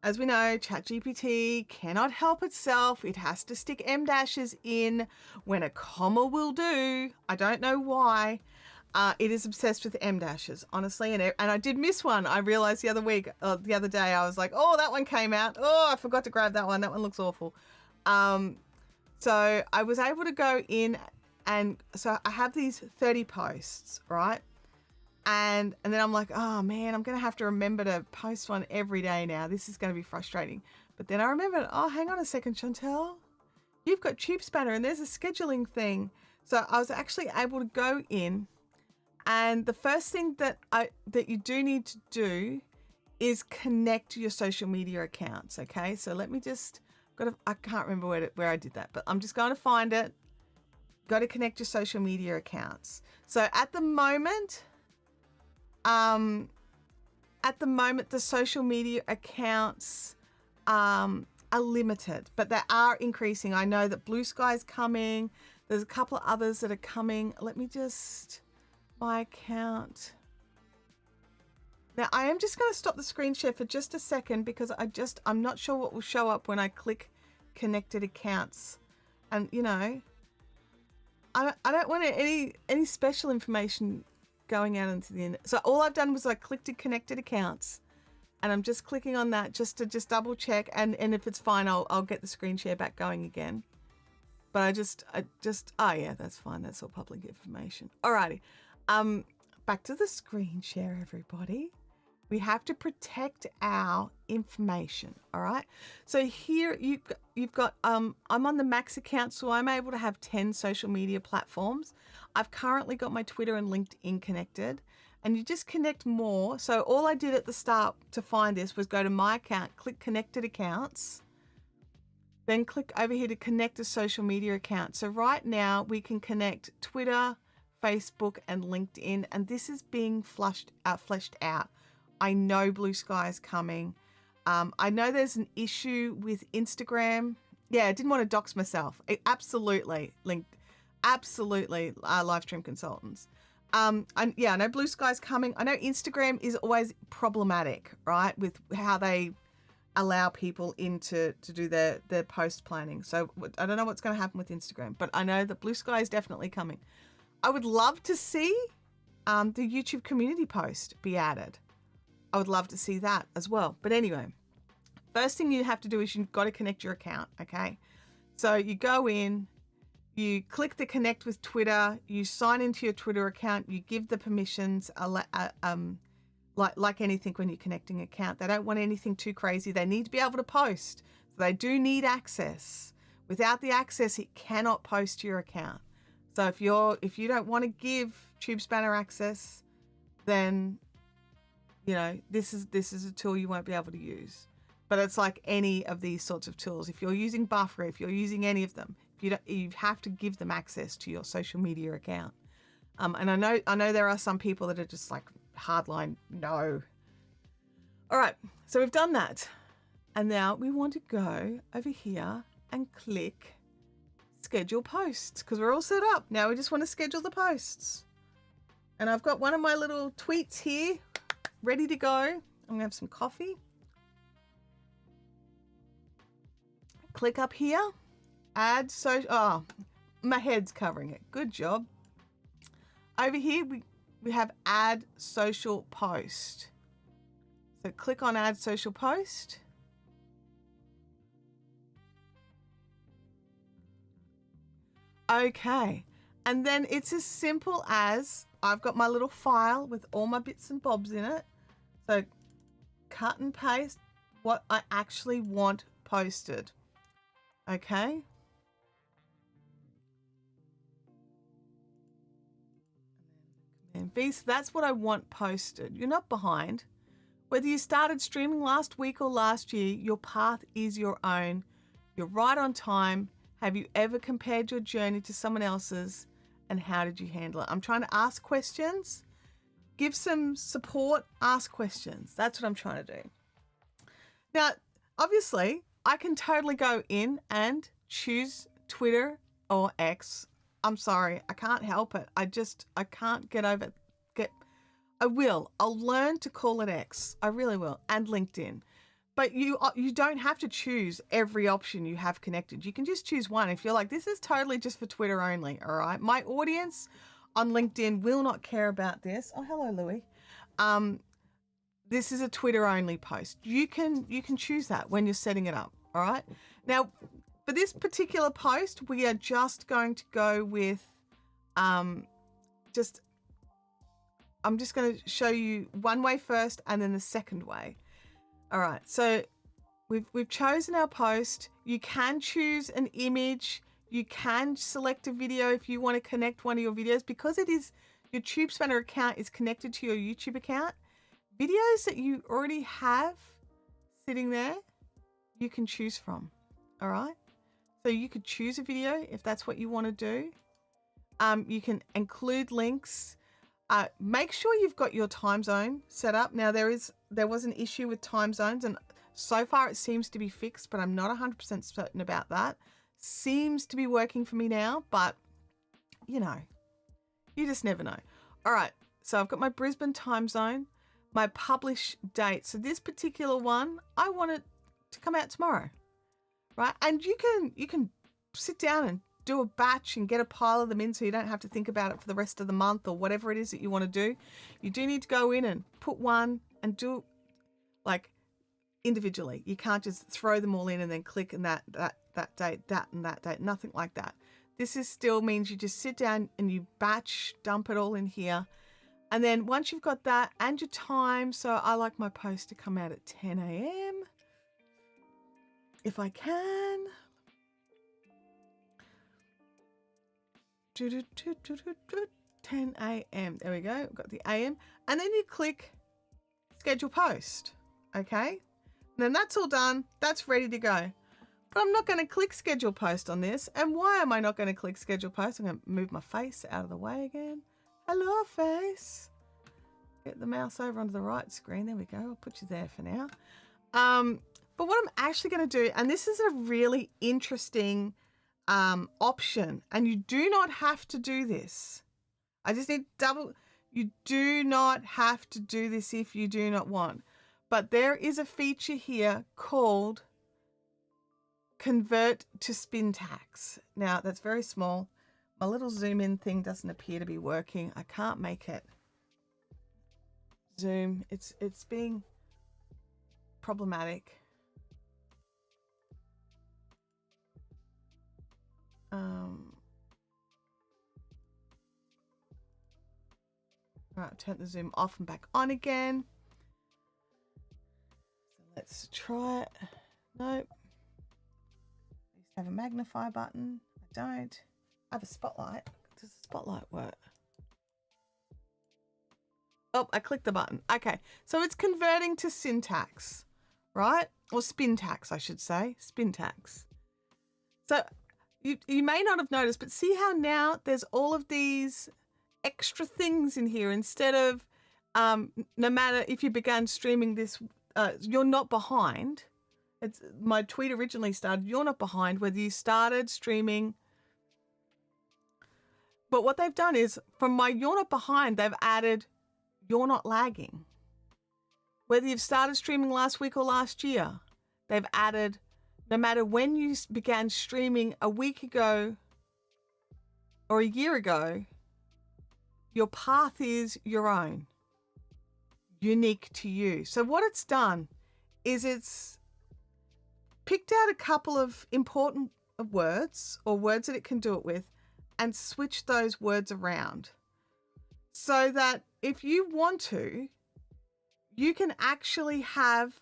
Speaker 1: as we know, ChatGPT cannot help itself. It has to stick em dashes in when a comma will do. I don't know why. It is obsessed with em dashes, honestly, and I did miss one. I realized the other day, I was like, oh, that one came out. Oh, I forgot to grab that one. That one looks awful. So I was able to go in, and so I have these 30 posts, right? And then I'm like, oh man, I'm gonna have to remember to post one every day now. This is gonna be frustrating. But then I remembered, oh, hang on a second, Chantelle. You've got TubeSpanner and there's a scheduling thing. So I was actually able to go in. And the first thing that you do need to do is connect your social media accounts. Okay, so let me just I can't remember where I did that, but I'm just going to find it. Got to connect your social media accounts. So at the moment, the social media accounts are limited, but they are increasing. I know that Blue Sky's coming. There's a couple of others that are coming. Let me just. My account. Now I am just going to stop the screen share for just a second because I'm not sure what will show up when I click connected accounts, and you know, I don't want any special information going out into the internet. So all I've done was I clicked connected accounts, and I'm just clicking on that just to double check, and if it's fine, I'll get the screen share back going again. But I just oh yeah, that's fine. That's all public information. Alrighty. Back to the screen share, everybody. We have to protect our information, all right? So here you've got, I'm on the Max account, so I'm able to have 10 social media platforms. I've currently got my Twitter and LinkedIn connected, and you just connect more. So all I did at the start to find this was go to my account, click connected accounts, then click over here to connect a social media account. So right now we can connect Twitter, Facebook, and LinkedIn, and this is being fleshed out. I know Blue Sky is coming. I know there's an issue with Instagram. Yeah, I didn't want to dox myself. Absolutely, live stream consultants. And yeah, I know Blue Sky's coming. I know Instagram is always problematic, right, with how they allow people in to do their post planning. So I don't know what's going to happen with Instagram, but I know that Blue Sky is definitely coming. I would love to see the YouTube community post be added. I would love to see that as well. But anyway, first thing you have to do is you've got to connect your account, okay? So you go in, You click the connect with Twitter, you sign into your Twitter account, you give the permissions, like anything when you're connecting an account. They don't want anything too crazy. They need to be able to post. So they do need access. Without the access, it cannot post to your account. So if you don't want to give TubeSpanner access, then this is a tool you won't be able to use. But it's like any of these sorts of tools. If you're using Buffer, if you're using any of them, you have to give them access to your social media account. And I know there are some people that are just like hardline no. All right, so we've done that, and now we want to go over here and click schedule posts because we're all set up. Now we just want to schedule the posts. And I've got one of my little tweets here ready to go. I'm gonna have some coffee. Click up here, add oh, my head's covering it. Good job. Over here, we have add social post. So click on add social post. Okay, and then it's as simple as I've got my little file with all my bits and bobs in it. So cut and paste what I actually want posted. Okay. And V, so that's what I want posted. You're not behind. Whether you started streaming last week or last year, your path is your own. You're right on time. Have you ever compared your journey to someone else's, and how did you handle it? I'm trying to ask questions, give some support, ask questions. That's what I'm trying to do. Now, obviously, I can totally go in and choose Twitter or X. I'm sorry, I can't help it. I can't get over it. I'll learn to call it X. I really will. And LinkedIn. But you don't have to choose every option you have connected. You can just choose one. If you're like, this is totally just for Twitter only, all right? My audience on LinkedIn will not care about this. Oh, hello, Louie. This is a Twitter only post. You can choose that when you're setting it up, all right? Now, for this particular post, we are just going to go with I'm just going to show you one way first and then the second way. All right, so we've chosen our post. You can choose an image. You can select a video if you want to connect one of your videos, because it is your TubeSpanner account is connected to your YouTube account. Videos that you already have sitting there, you can choose from. All right, so you could choose a video if that's what you want to do. You can include links. Make sure you've got your time zone set up. Now there was an issue with time zones, and so far it seems to be fixed, but I'm not 100% certain about that. Seems to be working for me now, but you just never know. All right, so I've got my Brisbane time zone, my publish date. So this particular one, I want it to come out tomorrow, right? And you can sit down and do a batch and get a pile of them in, so you don't have to think about it for the rest of the month or whatever it is that you want to do. You do need to go in and put one and do like individually. You can't just throw them all in and then click and that date, that and that date, nothing like that. This is still means you just sit down and you batch dump it all in here. And then once you've got that and your time, so I like my post to come out at 10 a.m. if I can. 10 a.m. There we go. We've got the AM. And then you click schedule post. Okay. And then that's all done. That's ready to go. But I'm not going to click schedule post on this. And why am I not going to click schedule post? I'm going to move my face out of the way again. Hello, face. Get the mouse over onto the right screen. There we go. I'll put you there for now. But what I'm actually going to do, and this is a really interesting option, and you do not have to do this. I just need you do not have to do this if you do not want, but there is a feature here called convert to Spintax. Now that's very small. My little zoom in thing doesn't appear to be working. I can't make it zoom. It's being problematic. All right, turn the zoom off and back on again. So let's try it. Nope. I used to have a magnify button. I don't. I have a spotlight. Does the spotlight work? Oh, I clicked the button. Okay, so it's converting to syntax, right? Or spintax, I should say. Spintax. So you may not have noticed, but see how now there's all of these extra things in here instead of no matter if you began streaming this, you're not behind. It's my tweet originally started, you're not behind, whether you started streaming. But what they've done is from my you're not behind, they've added you're not lagging. Whether you've started streaming last week or last year, they've added no matter when you began streaming a week ago or a year ago, your path is your own, unique to you. So what it's done is it's picked out a couple of important words or words that it can do it with and switched those words around so that if you want to, you can actually have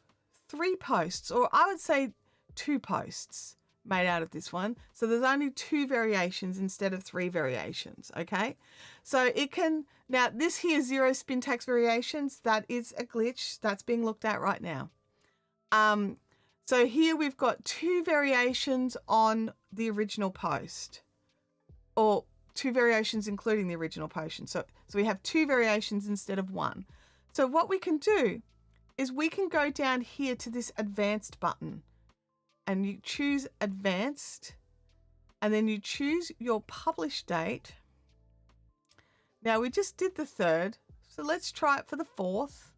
Speaker 1: 3 posts, or I would say 2 posts made out of this one. So there's only 2 variations instead of 3 variations, okay? So it can, now this here 0 spintax variations, that is a glitch that's being looked at right now. So here we've got 2 variations on the original post, or 2 variations including the original post. So we have 2 variations instead of 1. So what we can do is we can go down here to this advanced button and you choose advanced and then you choose your publish date. Now we just did the 3rd, so let's try it for the 4th.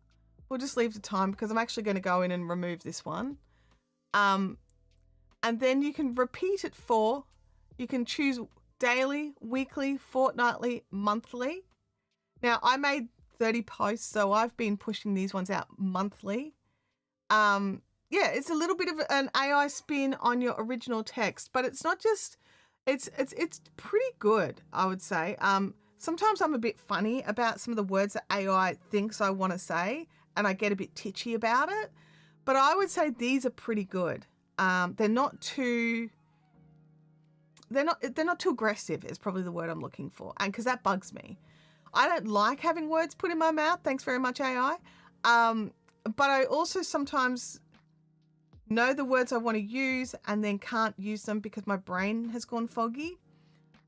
Speaker 1: We'll just leave the time because I'm actually going to go in and remove this one. And then you can repeat it for, you can choose daily, weekly, fortnightly, monthly. Now I made 30 posts, so I've been pushing these ones out monthly. Yeah, it's a little bit of an AI spin on your original text, but it's not just, it's pretty good, I would say. Sometimes I'm a bit funny about some of the words that AI thinks I want to say, and I get a bit titchy about it. But I would say these are pretty good. They're not too aggressive is probably the word I'm looking for. And because that bugs me. I don't like having words put in my mouth. Thanks very much, AI. But I also sometimes know the words I want to use and then can't use them because my brain has gone foggy.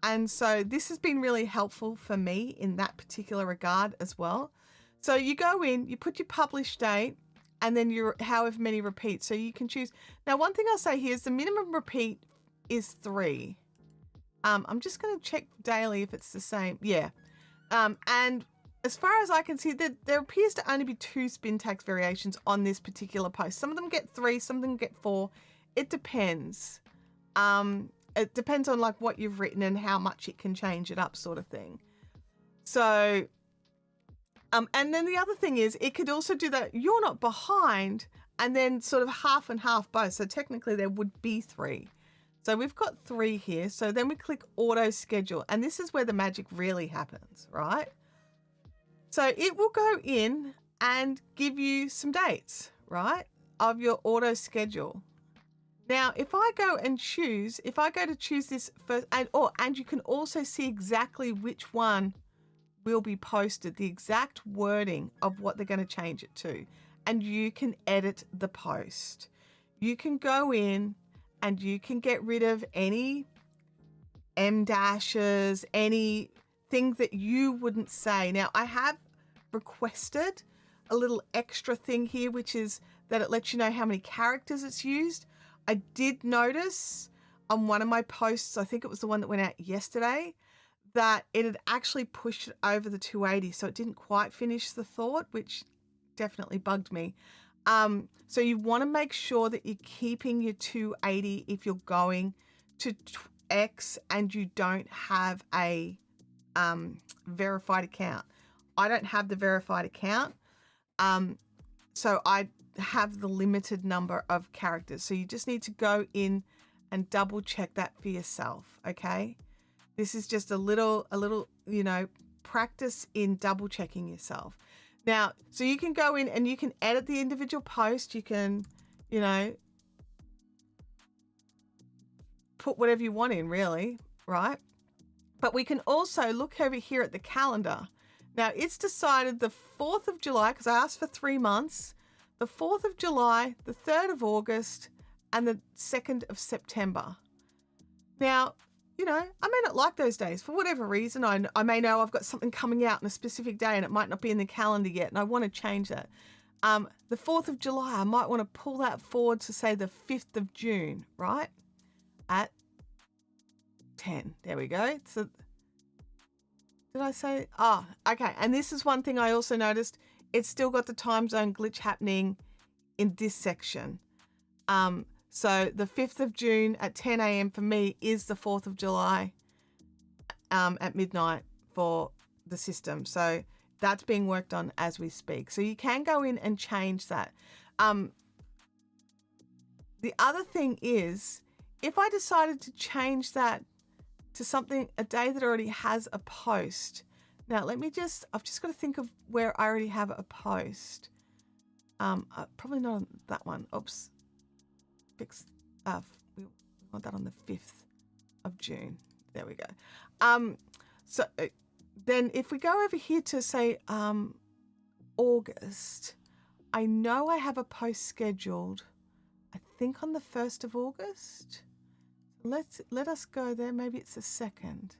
Speaker 1: And so this has been really helpful for me in that particular regard as well. So you go in, you put your publish date, and then your however many repeats. So you can choose. Now, one thing I'll say here is the minimum repeat is 3. I'm just going to check daily if it's the same. Yeah. And as far as I can see, there appears to only be 2 spintax variations on this particular post. Some of them get 3, some of them get 4. It depends. It depends on like what you've written and how much it can change it up, sort of thing. So, and then the other thing is it could also do that you're not behind and then sort of half and half both. So technically there would be 3. So we've got 3 here. So then we click auto schedule, and this is where the magic really happens, right? So it will go in and give you some dates, right, of your auto schedule. Now, if I go to choose this first, and you can also see exactly which one will be posted, the exact wording of what they're going to change it to, and you can edit the post. You can go in and you can get rid of any M dashes, anything that you wouldn't say. Now, I have requested a little extra thing here, which is that it lets you know how many characters it's used. I did notice on one of my posts, I think it was the one that went out yesterday, that it had actually pushed it over the 280. So it didn't quite finish the thought, which definitely bugged me. So you want to make sure that you're keeping your 280 if you're going to X and you don't have a verified account. I don't have the verified account. So I have the limited number of characters. So you just need to go in and double check that for yourself. Okay. This is just a little, practice in double checking yourself. Now, so you can go in and you can edit the individual post. You can, you know, put whatever you want in, really, right? But we can also look over here at the calendar. Now, it's decided the 4th of July, because I asked for 3 months, the 4th of July, the 3rd of August, and the 2nd of September. Now, you know, I may not like those days for whatever reason. I may know I've got something coming out on a specific day and it might not be in the calendar yet, and I want to change that. The 4th of July, I might want to pull that forward to, say, the 5th of June, right? At 10. There we go. So did I say? Oh, okay. And this is one thing I also noticed. It's still got the time zone glitch happening in this section. So the 5th of June at 10 a.m. for me is the 4th of July at midnight for the system. So that's being worked on as we speak. So you can go in and change that. The other thing is, if I decided to change that to something, a day that already has a post. Now, I've just got to think of where I already have a post. Probably not on that one. Oops. We want that on the 5th of June. There we go. So then if we go over here to, say, August, I know I have a post scheduled, I think on the 1st of August. Let us go there. Maybe it's the 2nd.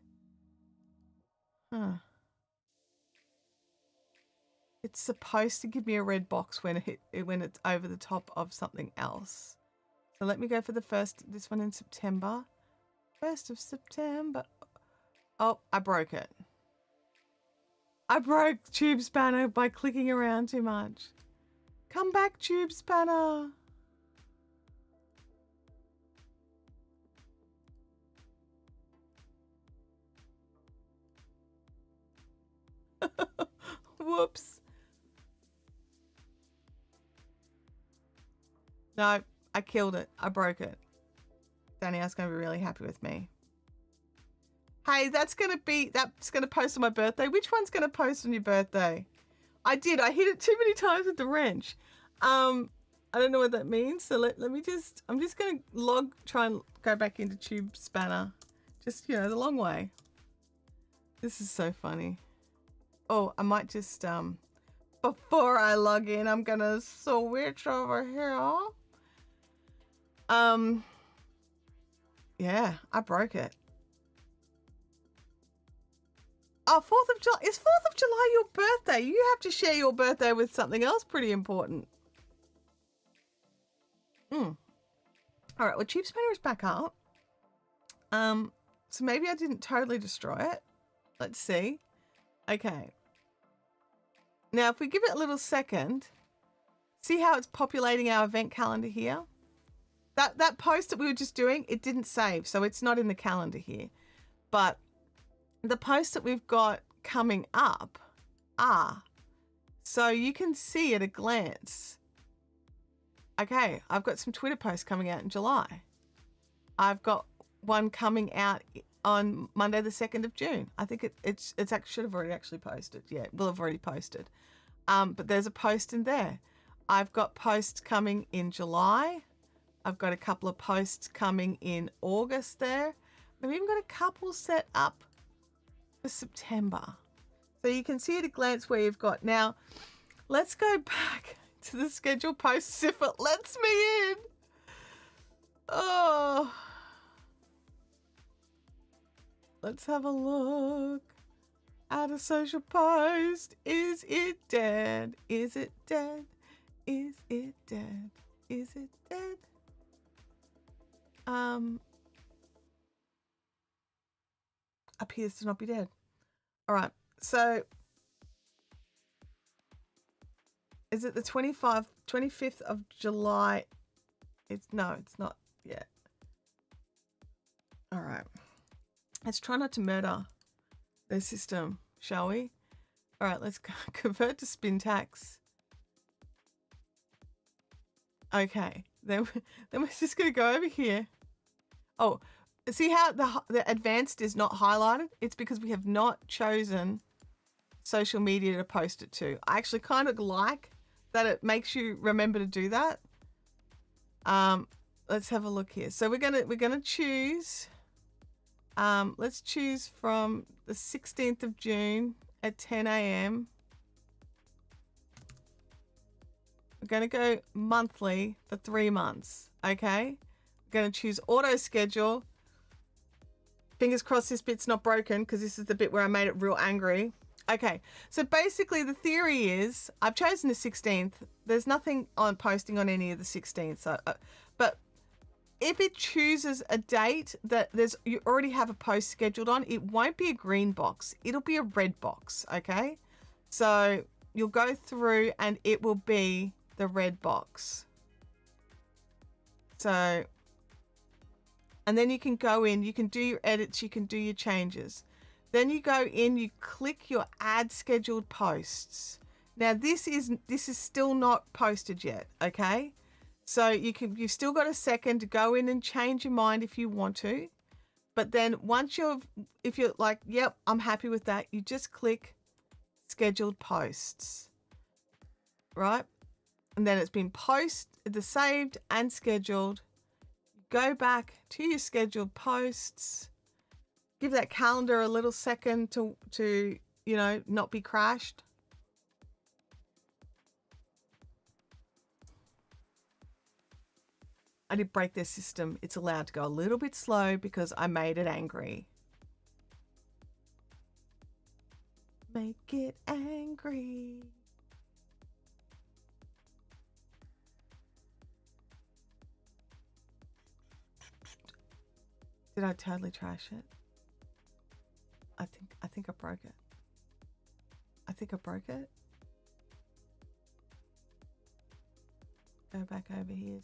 Speaker 1: It's supposed to give me a red box when it's over the top of something else. So let me go for the first, this one in September. 1st of September. Oh, I broke it. I broke TubeSpanner by clicking around too much. Come back, TubeSpanner. Whoops. No, I killed it. I broke it. Danielle's going to be really happy with me. Hey, that's going to post on my birthday. Which one's going to post on your birthday? I hit it too many times with the wrench. I don't know what that means. So I'm just going to try and go back into TubeSpanner. Just, you know, the long way. This is so funny. Oh, I might just, before I log in, I'm going to switch over here. Yeah, I broke it. Oh, 4th of July. Is 4th of July your birthday? You have to share your birthday with something else pretty important. All right, well, TubeSpanner is back up. So maybe I didn't totally destroy it. Let's see. Okay. Now, if we give it a little second, see how it's populating our event calendar here? That post that we were just doing, it didn't save, so it's not in the calendar here. But the posts that we've got coming up are, so you can see at a glance. Okay, I've got some Twitter posts coming out in July. I've got one coming out on Monday the 2nd of June. I think it's actually should have already actually posted. Yeah, it will have already posted. But there's a post in there. I've got posts coming in July. I've got a couple of posts coming in August there. I've even got a couple set up for September. So you can see at a glance where you've got. Now, let's go back to the scheduled posts if it lets me in. Oh. Let's have a look at a social post. Is it dead? Is it dead? Is it dead? Is it dead? Appears to not be dead. All right. So is it the 25th of July? It's not yet. All right. Let's try not to murder the system, shall we? All right, let's convert to Spintax. Okay, then we're just going to go over here. Oh, see how the advanced is not highlighted? It's because we have not chosen social media to post it to. I actually kind of like that it makes you remember to do that. Let's have a look here. So we're gonna choose. Let's choose from the 16th of June at 10 a.m. We're going to go monthly for 3 months. Okay. We're going to choose auto schedule. Fingers crossed this bit's not broken, because this is the bit where I made it real angry. Okay. So basically the theory is I've chosen the 16th. There's nothing on posting on any of the 16th. So, but if it chooses a date that you already have a post scheduled on, it won't be a green box. It'll be a red box. Okay. So you'll go through and it will be the red box. So, and then you can go in, you can do your edits, you can do your changes. Then you go in, you click your add scheduled posts. Now this is still not posted yet, okay? So you've still got a second to go in and change your mind if you want to. But then if you're like, yep, I'm happy with that, you just click scheduled posts, right? And then it's been saved and scheduled. Go back to your scheduled posts. Give that calendar a little second to not be crashed. I did break their system. It's allowed to go a little bit slow because I made it angry. Make it angry. Did I totally trash it? I think I broke it. I think I broke it. Go back over here.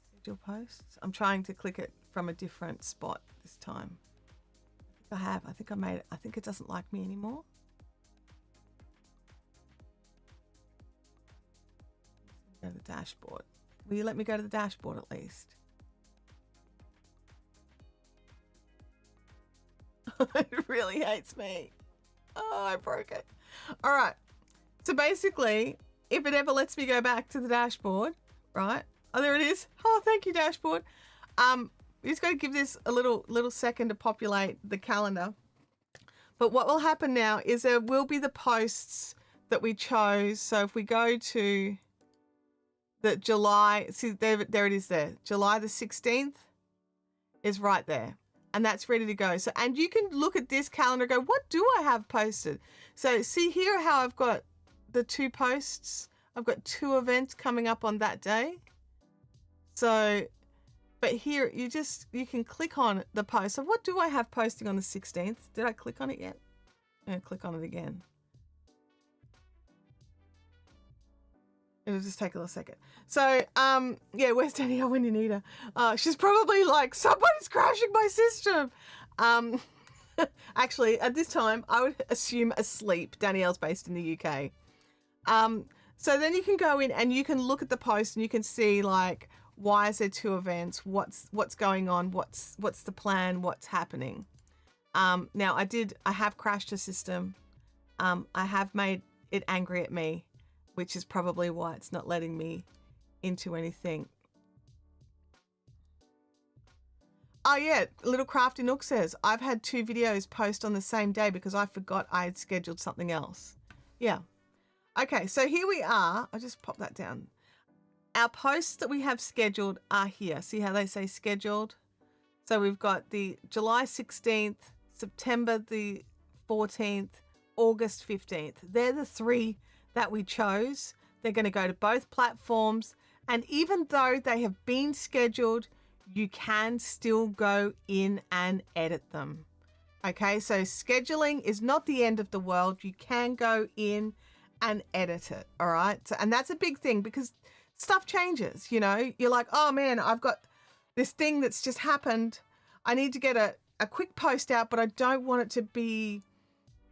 Speaker 1: Schedule posts. I'm trying to click it from a different spot this time. I have. I think I made it. I think it doesn't like me anymore. Go to the dashboard. Will you let me go to the dashboard at least? It really hates me. Oh, I broke it. All right. So basically, if it ever lets me go back to the dashboard, right? Oh, there it is. Oh, thank you, dashboard. You just got to give this a little second to populate the calendar. But what will happen now is there will be the posts that we chose. So if we go to the July, see there it is there. July the 16th is right there. And that's ready to go. So, and you can look at this calendar and go, what do I have posted? So see here how I've got the 2 posts. I've got 2 events coming up on that day. So, but here you can click on the post. So what do I have posting on the 16th? Did I click on it yet? I'm going to click on it again. It'll just take a little second. So, yeah, where's Danielle when you need her? She's probably like, somebody's crashing my system. Actually, at this time, I would assume asleep. Danielle's based in the UK. So then you can go in and you can look at the post and you can see like, why is there 2 events? What's going on? What's the plan? What's happening? Now I have crashed a system. I have made it angry at me, which is probably why it's not letting me into anything. Oh yeah, Little Crafty Nook says, I've had 2 videos post on the same day because I forgot I had scheduled something else. Yeah. Okay, so here we are. I'll just pop that down. Our posts that we have scheduled are here. See how they say scheduled? So we've got the July 16th, September the 14th, August 15th. They're the 3 that we chose. They're going to go to both platforms. And even though they have been scheduled, you can still go in and edit them. Okay, so scheduling is not the end of the world. You can go in and edit it. All right. So, and that's a big thing because stuff changes, you know, you're like, oh man, I've got this thing that's just happened. I need to get a quick post out, but I don't want it to be,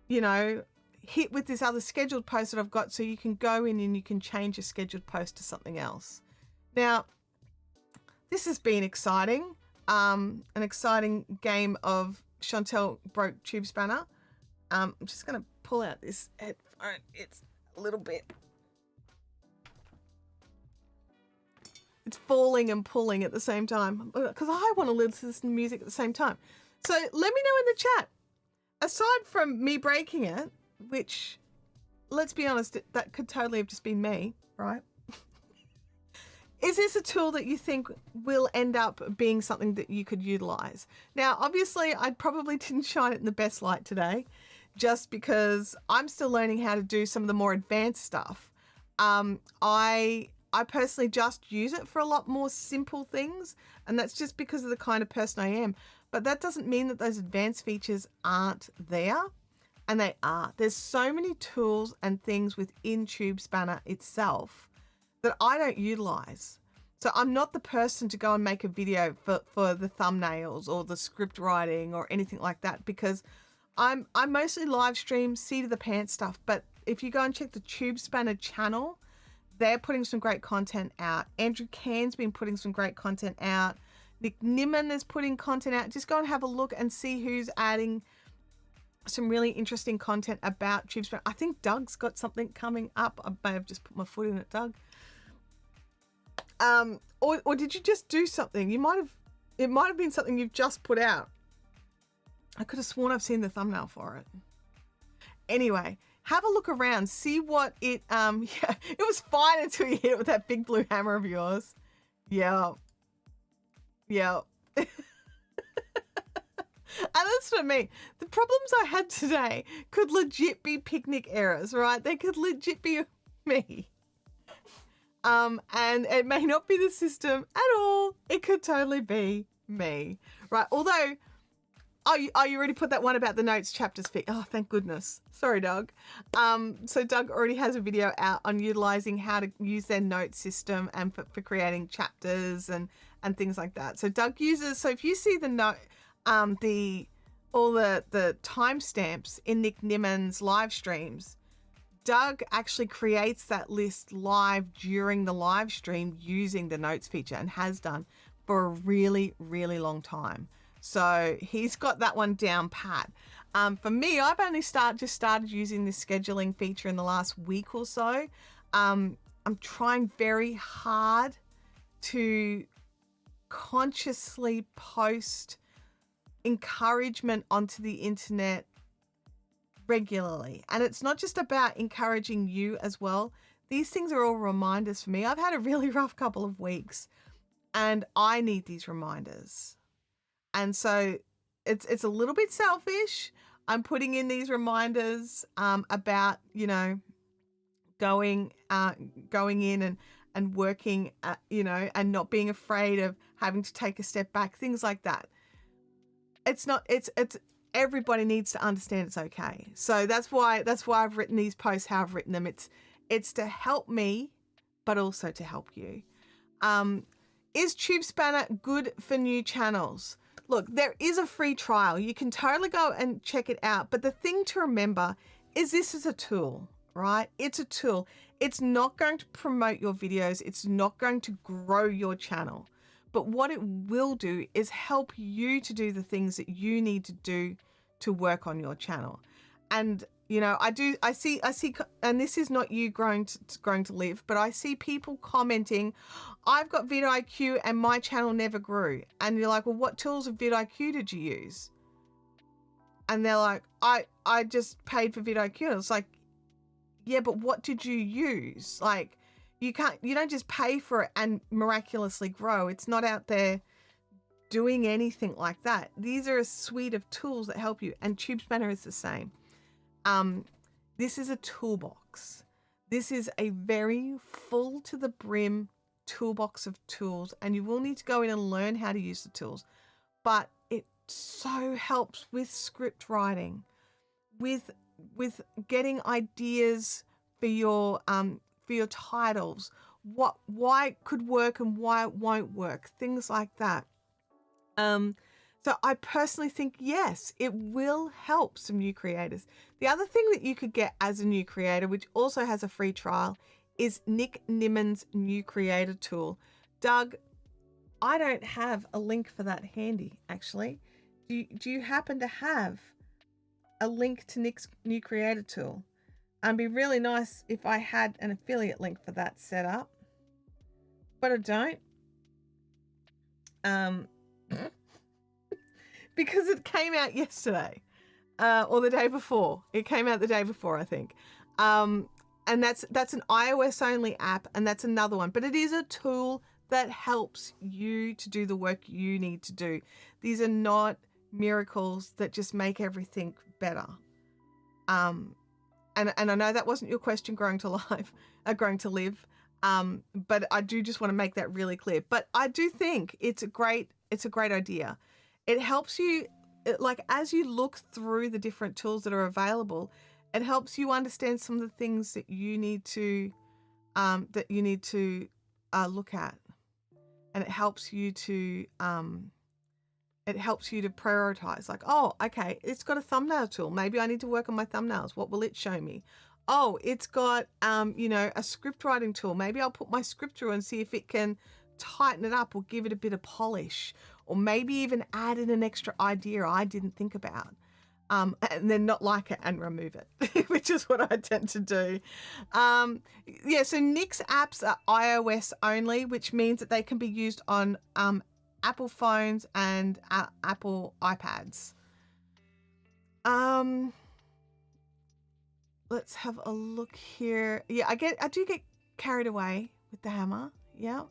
Speaker 1: you know, hit with this other scheduled post that I've got. So you can go in and you can change your scheduled post to something else. Now, this has been exciting. An exciting game of Chantelle broke TubeSpanner. I'm just going to pull out this headphone. It's a little bit. It's falling and pulling at the same time because I want to listen to music at the same time. So let me know in the chat. Aside from me breaking it, which, let's be honest, that could totally have just been me, right? Is this a tool that you think will end up being something that you could utilize? Now, obviously, I probably didn't shine it in the best light today, just because I'm still learning how to do some of the more advanced stuff. I personally just use it for a lot more simple things, and that's just because of the kind of person I am. But that doesn't mean that those advanced features aren't there, and they are. There's so many tools and things within TubeSpanner itself that I don't utilize. So I'm not the person to go and make a video for the thumbnails or the script writing or anything like that, because I mostly live stream seat of the pants stuff. But if you go and check the TubeSpanner channel, they're putting some great content out. Andrew Can's been putting some great content out. Nick Nimmin is putting content out. Just go and have a look and see who's adding some really interesting content about TubeSpanner. I think Doug's got something coming up. I may have just put my foot in it, Doug. Or did you just do something? It might have been something you've just put out. I could have sworn I've seen the thumbnail for it. Anyway, have a look around, see what it, yeah, it was fine until you hit it with that big blue hammer of yours. Yeah. Yeah. And that's what I mean. The problems I had today could legit be picnic errors, right? They could legit be me. And it may not be the system at all. It could totally be me, right? Although, oh, you already put that one about the notes chapters fix. Oh, thank goodness. Sorry, Doug. So Doug already has a video out on utilizing how to use their note system and for creating chapters and things like that. So Doug uses, so if you see the note, all the timestamps in Nick Nimmin's live streams, Doug actually creates that list live during the live stream using the notes feature, and has done for a really, really long time. So he's got that one down pat. For me, I've only just started using this scheduling feature in the last week or so. I'm trying very hard to consciously post encouragement onto the internet regularly. And it's not just about encouraging you as well. These things are all reminders for me. I've had a really rough couple of weeks and I need these reminders. And so it's a little bit selfish. I'm putting in these reminders about, you know, going in and working, you know, and not being afraid of having to take a step back, things like that. It's everybody needs to understand it's okay. So that's why I've written these posts how I've written them. It's to help me, but also to help you. Is TubeSpanner good for new channels? Look, there is a free trial. You can totally go and check it out. But the thing to remember is this is a tool, right? It's a tool. It's not going to promote your videos. It's not going to grow your channel. But what it will do is help you to do the things that you need to do to work on your channel. And, you know, I see, and this is not you growing to live, but I see people commenting, I've got vidIQ and my channel never grew. And you're like, well, what tools of vidIQ did you use? And they're like, I just paid for vidIQ. And it's like, yeah, but what did you use? Like, you don't just pay for it and miraculously grow. It's not out there doing anything like that. These are a suite of tools that help you, and TubeSpanner is the same. This is a toolbox. This is a very full to the brim toolbox of tools, and you will need to go in and learn how to use the tools. But it so helps with script writing, with getting ideas for your titles, why it could work and why it won't work, things like that. So I personally think, yes, it will help some new creators. The other thing that you could get as a new creator, which also has a free trial, is Nick Nimmin's new creator tool. Doug, I don't have a link for that handy, actually. Do you happen to have a link to Nick's new creator tool. It'd be really nice if I had an affiliate link for that set up, but I don't. Because it came out yesterday, or the day before. It came out the day before, I think. And that's an iOS only app, and that's another one. But it is a tool that helps you to do the work you need to do. These are not miracles that just make everything better. And I know that wasn't your question, growing to live. But I do just want to make that really clear. But I do think it's a great idea. It helps you, like, as you look through the different tools that are available, it helps you understand some of the things that you need to look at, and it helps you to prioritize. Like, oh, okay, it's got a thumbnail tool. Maybe I need to work on my thumbnails. What will it show me? Oh, it's got a script writing tool. Maybe I'll put my script through and see if it can tighten it up or give it a bit of polish, or maybe even add in an extra idea I didn't think about. And then not like it and remove it, which is what I tend to do. So Nick's apps are iOS only, which means that they can be used on Apple phones and Apple iPads. Let's have a look here. Yeah, I do get carried away with the hammer. Yeah.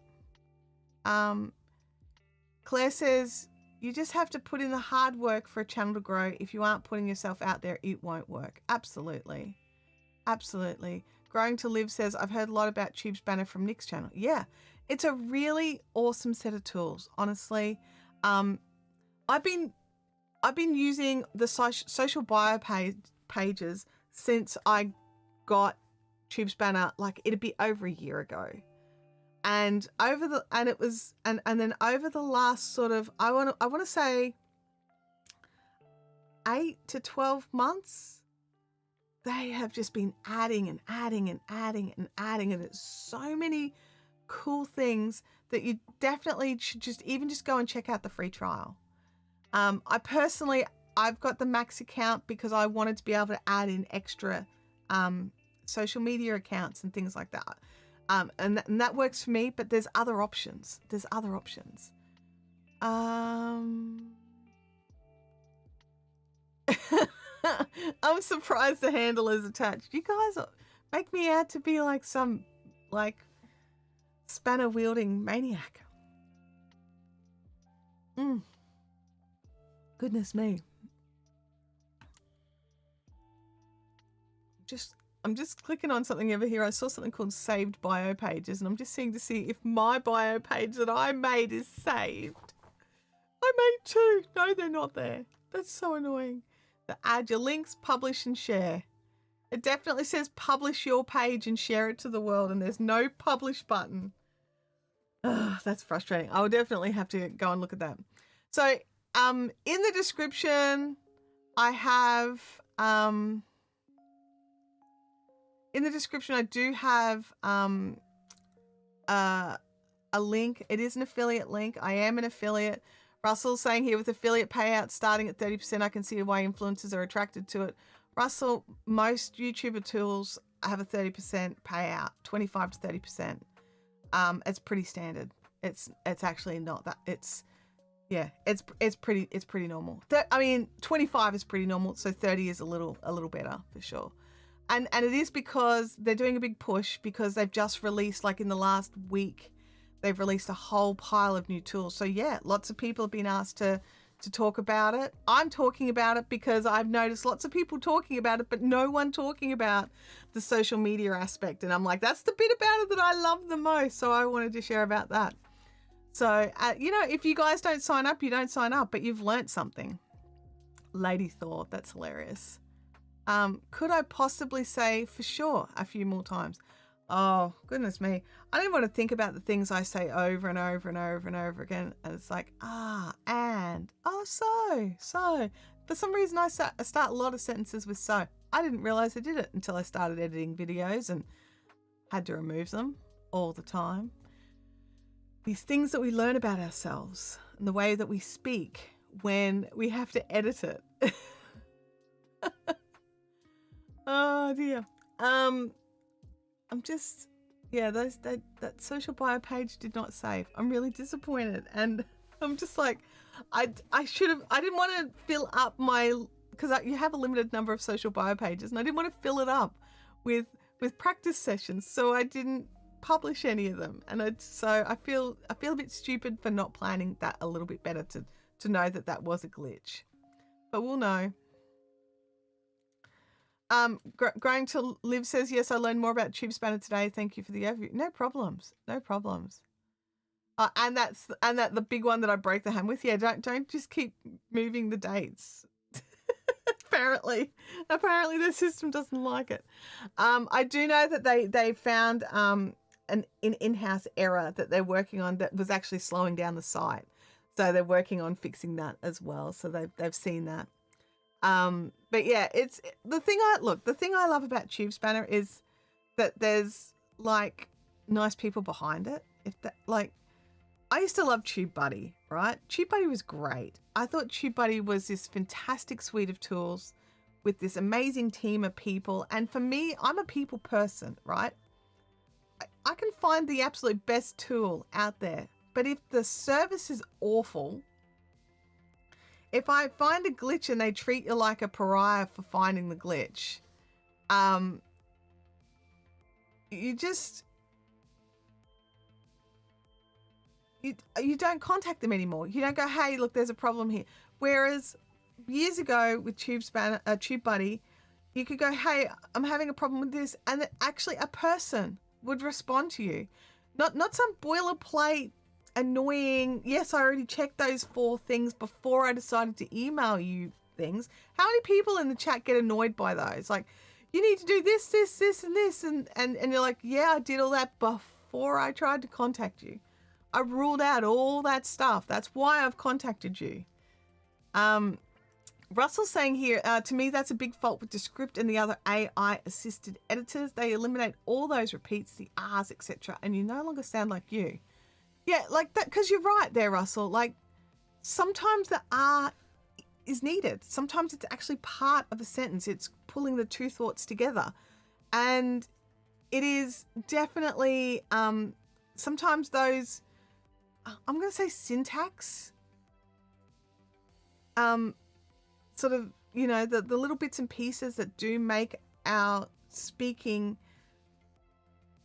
Speaker 1: Claire says, you just have to put in the hard work for a channel to grow. If you aren't putting yourself out there, it won't work. Absolutely. Absolutely. Growing to Live says, I've heard a lot about TubeSpanner from Nick's channel. Yeah, it's a really awesome set of tools, honestly. I've been using the social bio pages since I got TubeSpanner, like it'd be over a year ago. And over the last sort of, I want to say 8 to 12 months, they have just been adding and adding and adding and adding, and there's so many cool things that you definitely should just go and check out the free trial. I've got the max account because I wanted to be able to add in extra social media accounts and things like that. And that works for me, but there's other options. I'm surprised the handle is attached. You guys make me out to be like some spanner wielding maniac. Goodness me. I'm just clicking on something over here. I saw something called saved bio pages, and I'm just seeing to see if my bio page that I made is saved. I made 2. No, they're not there. That's so annoying. The add your links, publish and share. It definitely says publish your page and share it to the world, and there's no publish button. Ugh, that's frustrating. I'll definitely have to go and look at that. So in the description, I have I do have a link. It is an affiliate link. I am an affiliate. Russell's saying here, with affiliate payouts starting at 30%, I can see why influencers are attracted to it. Russell, most YouTuber tools have a 30% payout, 25 to 30%. It's pretty standard. It's actually not that. It's pretty normal. 25 is pretty normal, so 30 is a little better for sure. And it is because they're doing a big push, because they've just released, like in the last week, they've released a whole pile of new tools. So yeah, lots of people have been asked to talk about it. I'm talking about it because I've noticed lots of people talking about it, but no one talking about the social media aspect. And I'm like, that's the bit about it that I love the most. So I wanted to share about that. So, if you guys don't sign up, you don't sign up, but you've learnt something. Lady Thor, that's hilarious. Could I possibly say for sure a few more times? Oh, goodness me. I don't want to think about the things I say over and over and over and over again. And it's like, and, so. For some reason, I start a lot of sentences with so. I didn't realize I did it until I started editing videos and had to remove them all the time. These things that we learn about ourselves and the way that we speak when we have to edit it. Oh dear. I'm just, yeah, that social bio page did not save. I'm really disappointed, and I'm just like, I didn't want to fill up my, because you have a limited number of social bio pages, and I didn't want to fill it up with practice sessions, so I didn't publish any of them, and I feel a bit stupid for not planning that a little bit better to know that was a glitch, but we'll know. Growing to Live says, yes, I learned more about TubeSpanner today. Thank you for the overview. No problems. No problems. And that the big one that I broke the hand with. Yeah, don't just keep moving the dates. apparently the system doesn't like it. I do know that they found an in-house error that they're working on that was actually slowing down the site. So they're working on fixing that as well. So they've seen that. But yeah, it's the thing I love about TubeSpanner is that there's like nice people behind it. I used to love TubeBuddy, right? TubeBuddy was great. I thought TubeBuddy was this fantastic suite of tools with this amazing team of people. And for me, I'm a people person, right? I can find the absolute best tool out there. But if the service is awful, if I find a glitch and they treat you like a pariah for finding the glitch, you don't contact them anymore. You don't go, hey, look, there's a problem here. Whereas years ago with TubeBuddy, you could go, hey, I'm having a problem with this, and actually a person would respond to you, not some boilerplate annoying, yes, I already checked those 4 things before I decided to email you things. How many people in the chat get annoyed by those? Like, you need to do this, this, this, and this. And you're like, yeah, I did all that before I tried to contact you. I ruled out all that stuff. That's why I've contacted you. Russell's saying here, to me, that's a big fault with Descript and the other AI-assisted editors. They eliminate all those repeats, the R's, etc., and you no longer sound like you. Yeah, like that, because you're right there, Russell. Like, sometimes the R is needed. Sometimes it's actually part of a sentence. It's pulling the 2 thoughts together. And it is definitely, sometimes those, I'm going to say syntax, sort of, the little bits and pieces that do make our speaking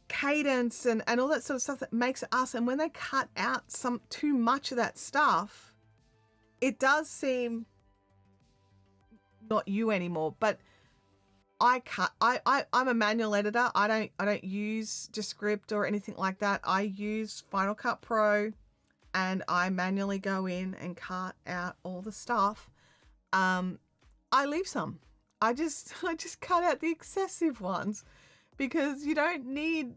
Speaker 1: cadence and all that sort of stuff that makes us, and when they cut out too much of that stuff, it does seem not you anymore. But I'm a manual editor. I don't use Descript or anything like that. I use Final Cut Pro, and I manually go in and cut out all the stuff. I leave some. I just cut out the excessive ones, because you don't need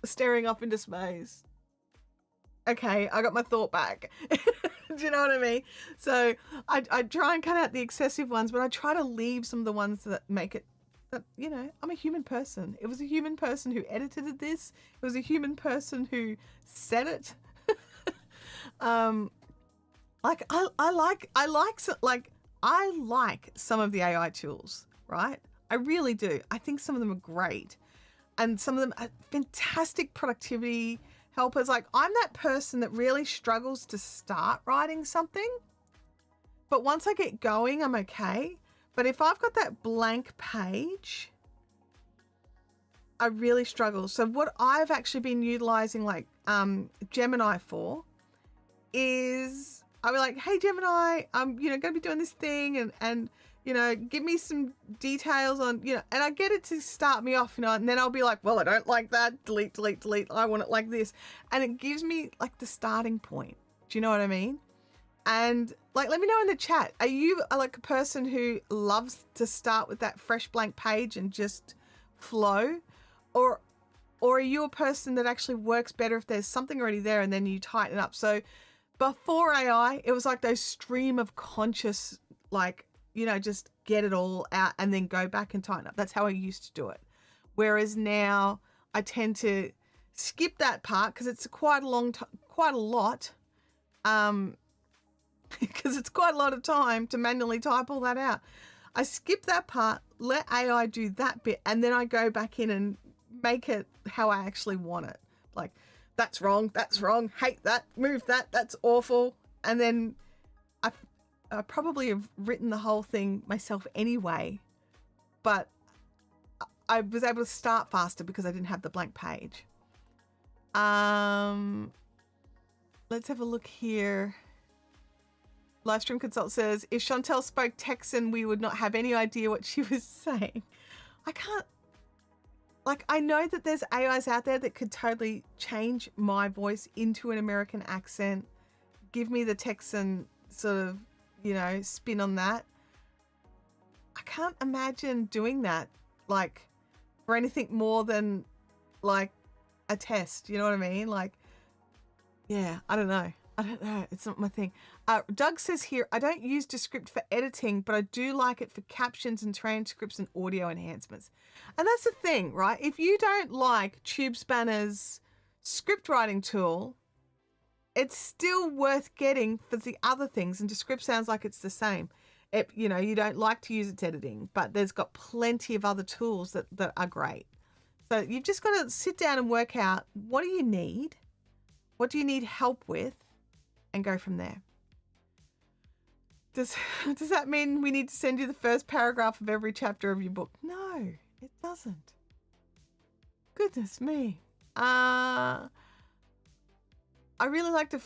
Speaker 1: staring off into space. Okay, I got my thought back. Do you know what I mean? So I try and cut out the excessive ones, but I try to leave some of the ones that make it, that, I'm a human person. It was a human person who edited this. It was a human person who said it. I like some of the AI tools, right? I really do. I think some of them are great, and some of them are fantastic productivity helpers. Like, I'm that person that really struggles to start writing something, but once I get going, I'm okay. But if I've got that blank page, I really struggle. So what I've actually been utilizing, like Gemini for, is I'll be like, hey Gemini, I'm going to be doing this thing, and give me some details on, and I get it to start me off, and then I'll be like, well, I don't like that, delete, I want it like this, and it gives me like the starting point. Do you know what I mean? And like, let me know in the chat, are you like a person who loves to start with that fresh blank page and just flow, or are you a person that actually works better if there's something already there and then you tighten it up? So before AI, it was like those stream of conscious, like, just get it all out and then go back and tighten up. That's how I used to do it. Whereas now I tend to skip that part because it's quite a long time, quite a lot. Because it's quite a lot of time to manually type all that out. I skip that part, let AI do that bit, and then I go back in and make it how I actually want it. Like, that's wrong, hate that, move that, that's awful. And then I probably have written the whole thing myself anyway, but I was able to start faster because I didn't have the blank page. Let's have a look here. Livestream Consult says, if Chantelle spoke Texan, we would not have any idea what she was saying. I can't, like, I know that there's AIs out there that could totally change my voice into an American accent, give me the Texan sort of, you know, spin on that. I can't imagine doing that, like, for anything more than, like, a test, you know what I mean? Like, yeah, I don't know. It's not my thing. Doug says here, I don't use Descript for editing, but I do like it for captions and transcripts and audio enhancements. And that's the thing, right? If you don't like TubeSpanner's script writing tool, it's still worth getting for the other things. And Descript sounds like it's the same. You know, you don't like to use its editing, but there's got plenty of other tools that are great. So you've just got to sit down and work out, what do you need? What do you need help with? And go from there. Does that mean we need to send you the first paragraph of every chapter of your book? No, it doesn't. Goodness me. I really like to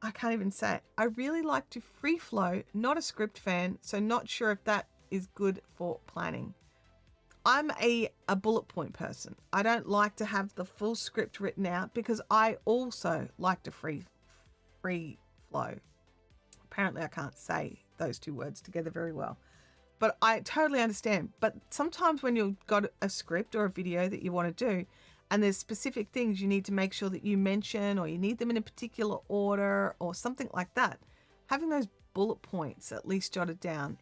Speaker 1: I can't even say it. I really like to free flow, not a script fan, so not sure if that is good for planning. I'm a bullet point person. I don't like to have the full script written out because I also like to free flow. Apparently I can't say those two words together very well, but I totally understand. But sometimes when you've got a script or a video that you want to do, and there's specific things you need to make sure that you mention, or you need them in a particular order or something like that, having those bullet points at least jotted down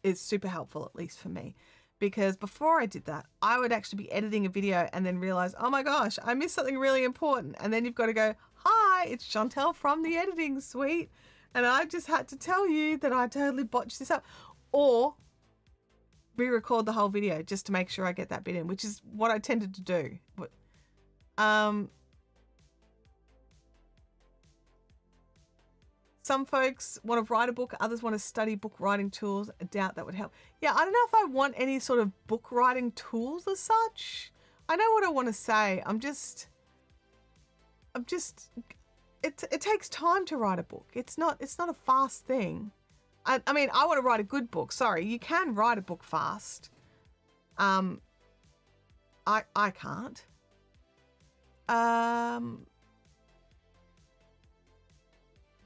Speaker 1: is super helpful, at least for me. Because before I did that, I would actually be editing a video and then realize, oh my gosh, I missed something really important. And then you've got to go, hi, it's Chantelle from the editing suite. And I just had to tell you that I totally botched this up. Or re-record the whole video just to make sure I get that bit in, which is what I tended to do. But, some folks want to write a book, others want to study book writing tools. I doubt that would help. Yeah, I don't know if I want any sort of book writing tools as such. I know what I want to say. It takes time to write a book. It's not a fast thing. I mean, I want to write a good book. Sorry, you can write a book fast. I can't.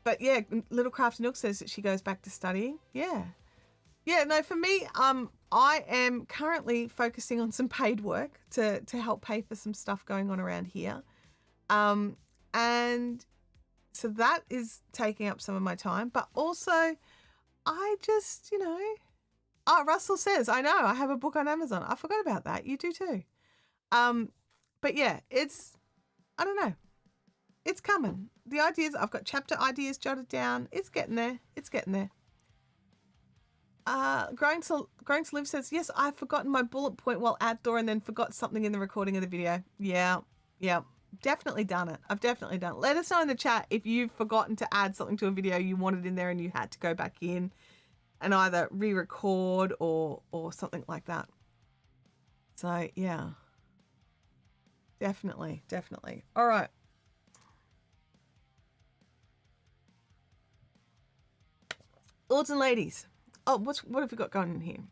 Speaker 1: But yeah, Little Crafty Nook says that she goes back to studying. Yeah. Yeah, no, for me, I am currently focusing on some paid work to help pay for some stuff going on around here. And so that is taking up some of my time, but also I just, you know, Russell says, I know, I have a book on Amazon. I forgot about that. You do too. But yeah, I don't know. It's coming. The ideas, I've got chapter ideas jotted down. It's getting there. It's getting there. Growing to Live says, yes, I've forgotten my bullet point while outdoor and then forgot something in the recording of the video. Yeah. Definitely done it. I've definitely done it. Let us know in the chat if you've forgotten to add something to a video you wanted in there and you had to go back in and either re-record or something like that. So yeah. Definitely. All right. Lords and ladies. Oh, what have we got going in here?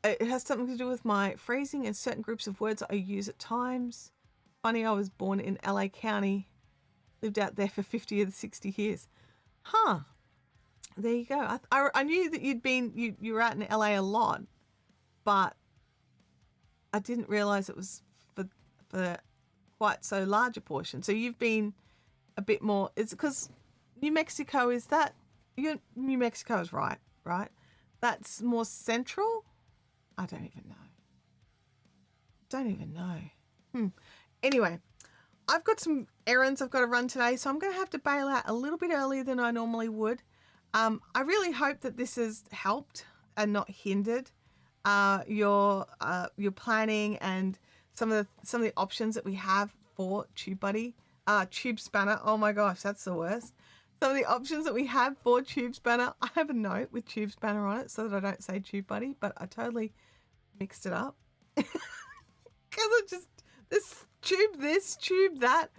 Speaker 1: It has something to do with my phrasing and certain groups of words I use at times. Funny, I was born in LA County, lived out there for 50 of the 60 years. Huh. There you go. I knew that you were out in LA a lot, but I didn't realize it was for quite so large a portion. So you've been a bit more, it's because New Mexico is New Mexico is right? that's more central. I don't even know. Anyway, I've got some errands I've got to run today, so I'm going to have to bail out a little bit earlier than I normally would. I really hope that this has helped and not hindered your planning and some of the options that we have for TubeBuddy, TubeSpanner. Oh my gosh, that's the worst. Some of the options that we have for TubeSpanner. I have a note with TubeSpanner on it so that I don't say TubeBuddy, but I totally mixed it up because I just this tube that.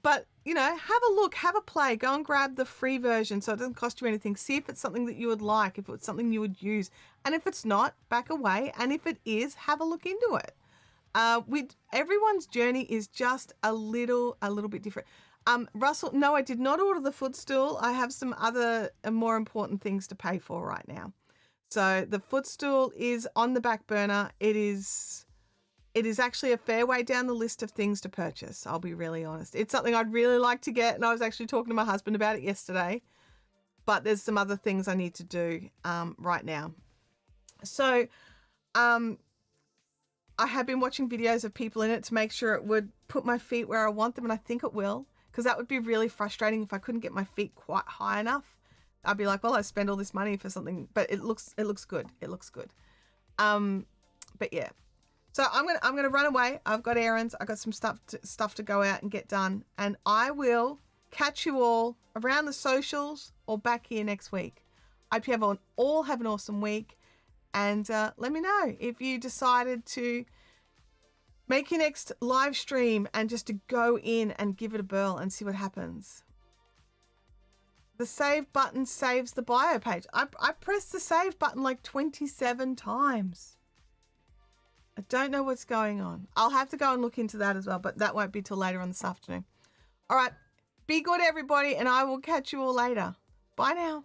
Speaker 1: But you know, have a look, have a play, go and grab the free version so it doesn't cost you anything. See if it's something that you would like, if it's something you would use, and if it's not, back away, and if it is, have a look into it. Everyone's journey is just a little bit different. Russell, no, I did not order the footstool. I have some other more important things to pay for right now. So the footstool is on the back burner. It is actually a fair way down the list of things to purchase. I'll be really honest. It's something I'd really like to get, and I was actually talking to my husband about it yesterday, but there's some other things I need to do right now. So I have been watching videos of people in it to make sure it would put my feet where I want them, and I think it will, because that would be really frustrating if I couldn't get my feet quite high enough. I'd be like, well, I spend all this money for something, but it looks good. It looks good. But yeah. So I'm gonna run away. I've got errands. I've got some stuff to go out and get done, and I will catch you all around the socials or back here next week. I hope you all have an awesome week, and let me know if you decided to make your next live stream and just to go in and give it a whirl and see what happens. The save button saves the bio page. I pressed the save button like 27 times. I don't know what's going on. I'll have to go and look into that as well, but that won't be till later on this afternoon. All right. Be good, everybody, and I will catch you all later. Bye now.